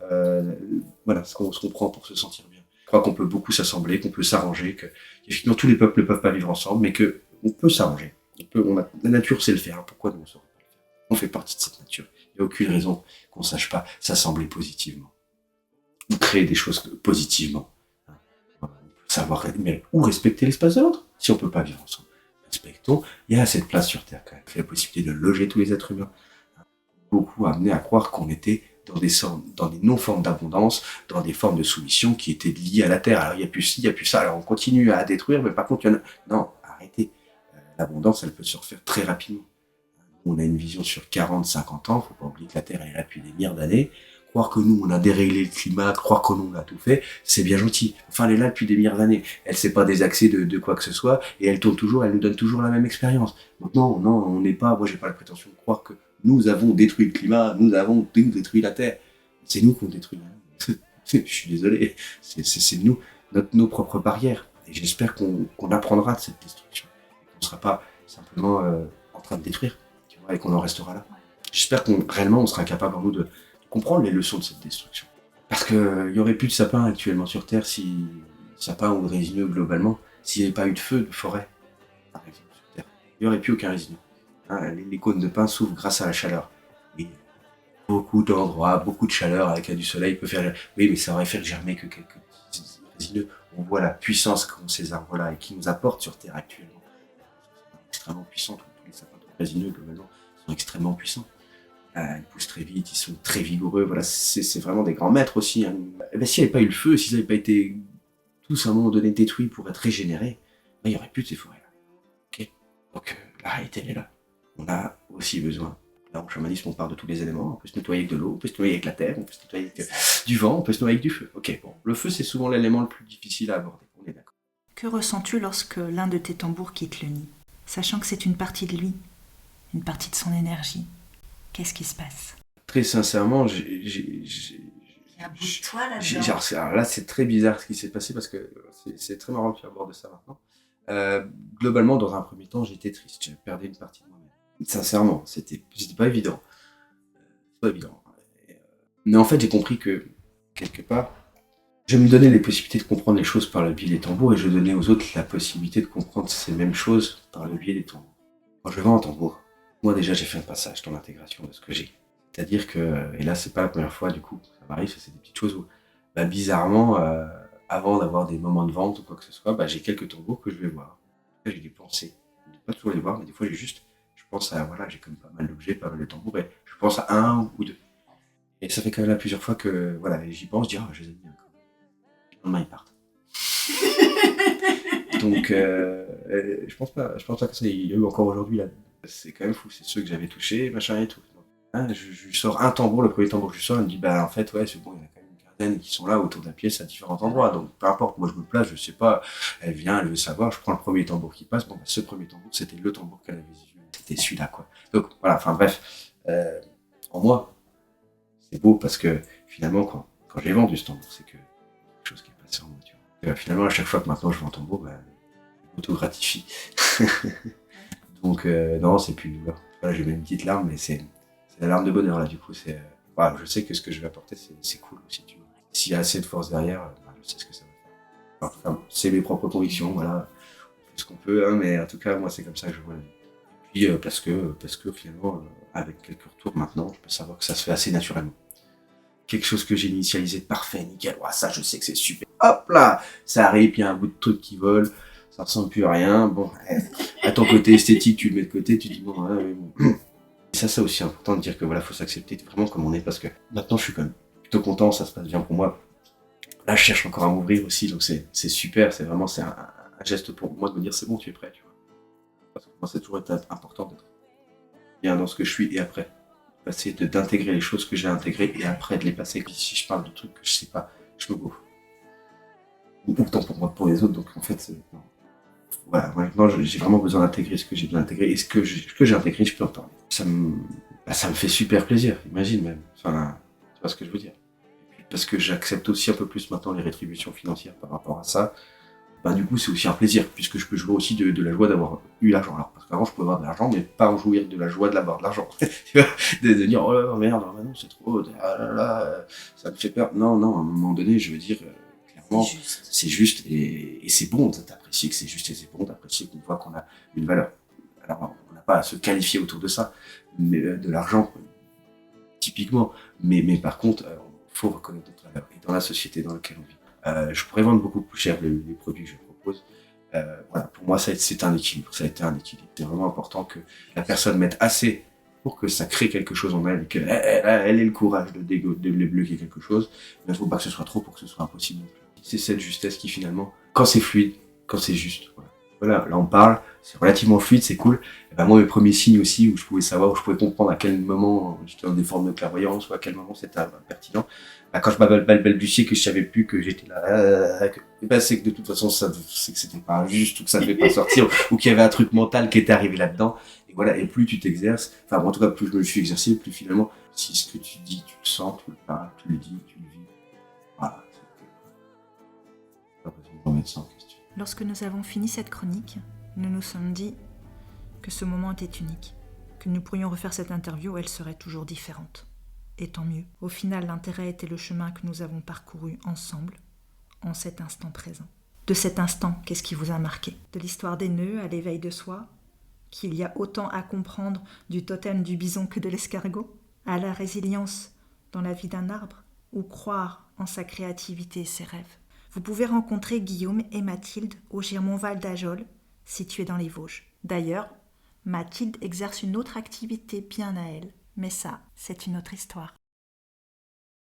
Voilà, ce qu'on prend pour se sentir bien. Je crois qu'on peut beaucoup s'assembler, qu'on peut s'arranger, que effectivement tous les peuples ne peuvent pas vivre ensemble, mais que on peut s'arranger. La nature sait le faire. Pourquoi nous on saurait pas le faire? On fait partie de cette nature. Il n'y a aucune raison qu'on ne sache pas s'assembler positivement. Ou créer des choses positivement. On peut savoir ou respecter l'espace de l'autre, si on ne peut pas vivre ensemble. Respectons, il y a cette place sur Terre quand même, la possibilité de loger tous les êtres humains. Beaucoup amené à croire qu'on était dans des non-formes d'abondance, dans des formes de soumission qui étaient liées à la Terre. Alors il n'y a plus ci, il n'y a plus ça, alors on continue à détruire, mais par contre il y en a... Non, arrêtez. L'abondance, elle peut se refaire très rapidement. On a une vision sur 40, 50 ans, faut pas oublier que la Terre est là depuis des milliards d'années. Croire que nous, on a déréglé le climat, croire que nous, on a tout fait, c'est bien gentil. Enfin, elle est là depuis des milliards d'années. Elle s'est pas désaxée de quoi que ce soit, et elle tourne toujours, elle nous donne toujours la même expérience. Donc non, on n'est pas, moi j'ai pas la prétention de croire que nous avons détruit le climat, nous avons détruit la Terre. C'est nous qui avons détruit. Je suis désolé, c'est nous, nos propres barrières. Et j'espère qu'on apprendra de cette destruction. Qu'on ne sera pas simplement en train de détruire, tu vois, et qu'on en restera là. J'espère réellement on sera capable en nous de comprendre les leçons de cette destruction. Parce qu'il y aurait plus de sapins actuellement sur Terre, sapins ou de résineux globalement, s'il n'y avait pas eu de feu de forêt, par exemple, sur Terre. Il n'y aurait plus aucun résineux. Les cônes de pin s'ouvrent grâce à la chaleur. Oui, beaucoup d'endroits, beaucoup de chaleur avec du soleil peut faire... Oui, mais ça aurait fait germer que quelques petits résineux. On voit la puissance qu'ont ces arbres-là et qui nous apportent sur Terre actuellement. Ils sont extrêmement puissants, tous les sapins résineux globalement sont extrêmement puissants. Ils poussent très vite, ils sont très vigoureux, voilà, c'est vraiment des grands maîtres aussi. Hein. Et ben, s'il n'y avait pas eu le feu, s'ils n'avaient pas été tous à un moment donné détruits pour être régénérés, ben, il n'y aurait plus de ces forêts-là. Okay, donc la réalité elle est là. On a aussi besoin. Là, en chamanisme, on parle de tous les éléments. On peut se nettoyer avec de l'eau, on peut se nettoyer avec la terre, on peut se nettoyer avec du vent, on peut se nettoyer avec du feu. Ok, bon, le feu, c'est souvent l'élément le plus difficile à aborder, on est d'accord. Que ressens-tu lorsque l'un de tes tambours quitte le nid, sachant que c'est une partie de lui, une partie de son énergie? Qu'est-ce qui se passe? Très sincèrement, Il y a un bout de toi là-dedans. Alors là, c'est très bizarre ce qui s'est passé parce que c'est très marrant que tu abordes ça maintenant. Globalement, dans un premier temps, j'étais triste. J'ai perdu une partie de moi-même. Sincèrement, c'était pas évident. C'est pas évident. Mais en fait, j'ai compris que, quelque part, je me donnais les possibilités de comprendre les choses par le biais des tambours et je donnais aux autres la possibilité de comprendre ces mêmes choses par le biais des tambours. Quand je vends un tambour, moi déjà j'ai fait un passage dans l'intégration de ce que j'ai. C'est-à-dire que, et là c'est pas la première fois du coup, ça m'arrive, c'est des petites choses où, bizarrement, avant d'avoir des moments de vente ou quoi que ce soit, j'ai quelques tambours que je vais voir. Après, j'ai des pensées. Je ne vais pas toujours les voir, mais des fois, je pense à, voilà, j'ai quand même pas mal d'objets, pas mal de tambours, et je pense à un ou deux. Et ça fait quand même là plusieurs fois que, voilà, j'y pense, je dis, je les ai mis un coup. Le lendemain, ils partent. Donc, je pense pas que ça, il y a eu encore aujourd'hui, là. C'est quand même fou, c'est ceux que j'avais touchés, machin et tout. Je sors un tambour, le premier tambour que je sors, il me dit, en fait, ouais, c'est bon, il y en a quand même une quinzaine qui sont là autour de la pièce à différents endroits. Donc, peu importe, moi je me place, je sais pas, elle vient, elle veut savoir, je prends le premier tambour qui passe. Ce premier tambour, c'était le tambour qu'elle avait vu, c'était celui-là, quoi. Donc, voilà, enfin bref, en moi, c'est beau parce que finalement, quand j'ai vendu ce tambour, c'est que quelque chose qui est passé en moi, tu vois. Et, finalement, à chaque fois que maintenant je vends un tambour, je m'auto-gratifie. Donc, non, c'est plus une douleur. Voilà, j'ai mis une petite larme, mais c'est la larme de bonheur, là, du coup. Je sais que ce que je vais apporter, c'est cool aussi, tu vois. S'il y a assez de force derrière, je sais ce que ça va faire. Enfin, c'est mes propres convictions, voilà. On fait ce qu'on peut, hein, mais en tout cas, moi, c'est comme ça que je vois la vie. Et puis, parce que finalement, avec quelques retours maintenant, je peux savoir que ça se fait assez naturellement. Quelque chose que j'ai initialisé parfait, nickel, ça, je sais que c'est super. Hop là, ça arrive, puis il y a un bout de truc qui vole, ça ressemble plus à rien. Bon, à ton côté esthétique, tu le mets de côté, tu dis bon, mais bon. Et ça, c'est aussi important de dire que voilà, faut s'accepter vraiment comme on est, parce que maintenant, je suis quand même plutôt content, ça se passe bien pour moi. Là, je cherche encore à m'ouvrir aussi, donc c'est super, c'est un geste pour moi de me dire c'est bon, tu es prêt, tu vois. Parce que moi, c'est toujours été important d'être bien dans ce que je suis et après. Passer d'intégrer les choses que j'ai intégrées et après de les passer. Puis si je parle de trucs que je sais pas, je me gaufre. Autant pour moi que pour les autres, donc en fait, voilà, maintenant j'ai vraiment besoin d'intégrer ce que j'ai besoin d'intégrer et ce que j'ai intégré, je peux en parler. Ça me fait super plaisir, imagine même. Enfin, tu vois ce que je veux dire. Et puis parce que j'accepte aussi un peu plus maintenant les rétributions financières par rapport à ça. Du coup, c'est aussi un plaisir, puisque je peux jouer aussi de la joie d'avoir eu l'argent. Alors, parce qu'avant, je pouvais avoir de l'argent, mais pas en jouir de la joie de l'avoir de l'argent. Tu vois, de dire, oh là, merde, non, c'est trop, ah là là, ça me fait peur. Non, à un moment donné, je veux dire, clairement, c'est juste et c'est bon d'apprécier que c'est juste et c'est bon d'apprécier qu'on voit qu'on a une valeur. Alors, on n'a pas à se qualifier autour de ça, mais de l'argent, typiquement. Mais par contre, il faut reconnaître notre valeur. Et dans la société dans laquelle on vit, je pourrais vendre beaucoup plus cher les produits que je propose. Voilà, pour moi, c'est un équilibre. Ça a été un équilibre. C'est vraiment important que la personne mette assez pour que ça crée quelque chose en elle, qu'elle ait le courage de débloquer quelque chose. Mais il ne faut pas que ce soit trop pour que ce soit impossible non plus. C'est cette justesse qui finalement, quand c'est fluide, quand c'est juste. Voilà, là on parle, c'est relativement fluide, c'est cool. Et moi, mes premiers signes aussi, où je pouvais savoir, où je pouvais comprendre à quel moment j'étais dans des formes de clairvoyance, ou à quel moment c'était pertinent. Quand je balbutiais, que je savais plus que j'étais là, c'est que de toute façon, c'est que c'était pas juste, ou que ça devait pas sortir, ou qu'il y avait un truc mental qui était arrivé là-dedans. Et voilà, et plus tu t'exerces, enfin, en tout cas, plus je me suis exercé, plus finalement, si ce que tu dis, tu le sens, tu le parles, tu le dis, tu le vis. Voilà. Pas besoin de remettre ça en question. Lorsque nous avons fini cette chronique, nous nous sommes dit que ce moment était unique, que nous pourrions refaire cette interview où elle serait toujours différente. Et tant mieux. Au final, l'intérêt était le chemin que nous avons parcouru ensemble, en cet instant présent. De cet instant, qu'est-ce qui vous a marqué ? De l'histoire des nœuds à l'éveil de soi, qu'il y a autant à comprendre du totem du bison que de l'escargot, à la résilience dans la vie d'un arbre, ou croire en sa créativité et ses rêves. Vous pouvez rencontrer Guillaume et Mathilde au Girmont-Val d'Ajol, situé dans les Vosges. D'ailleurs, Mathilde exerce une autre activité bien à elle, mais ça, c'est une autre histoire.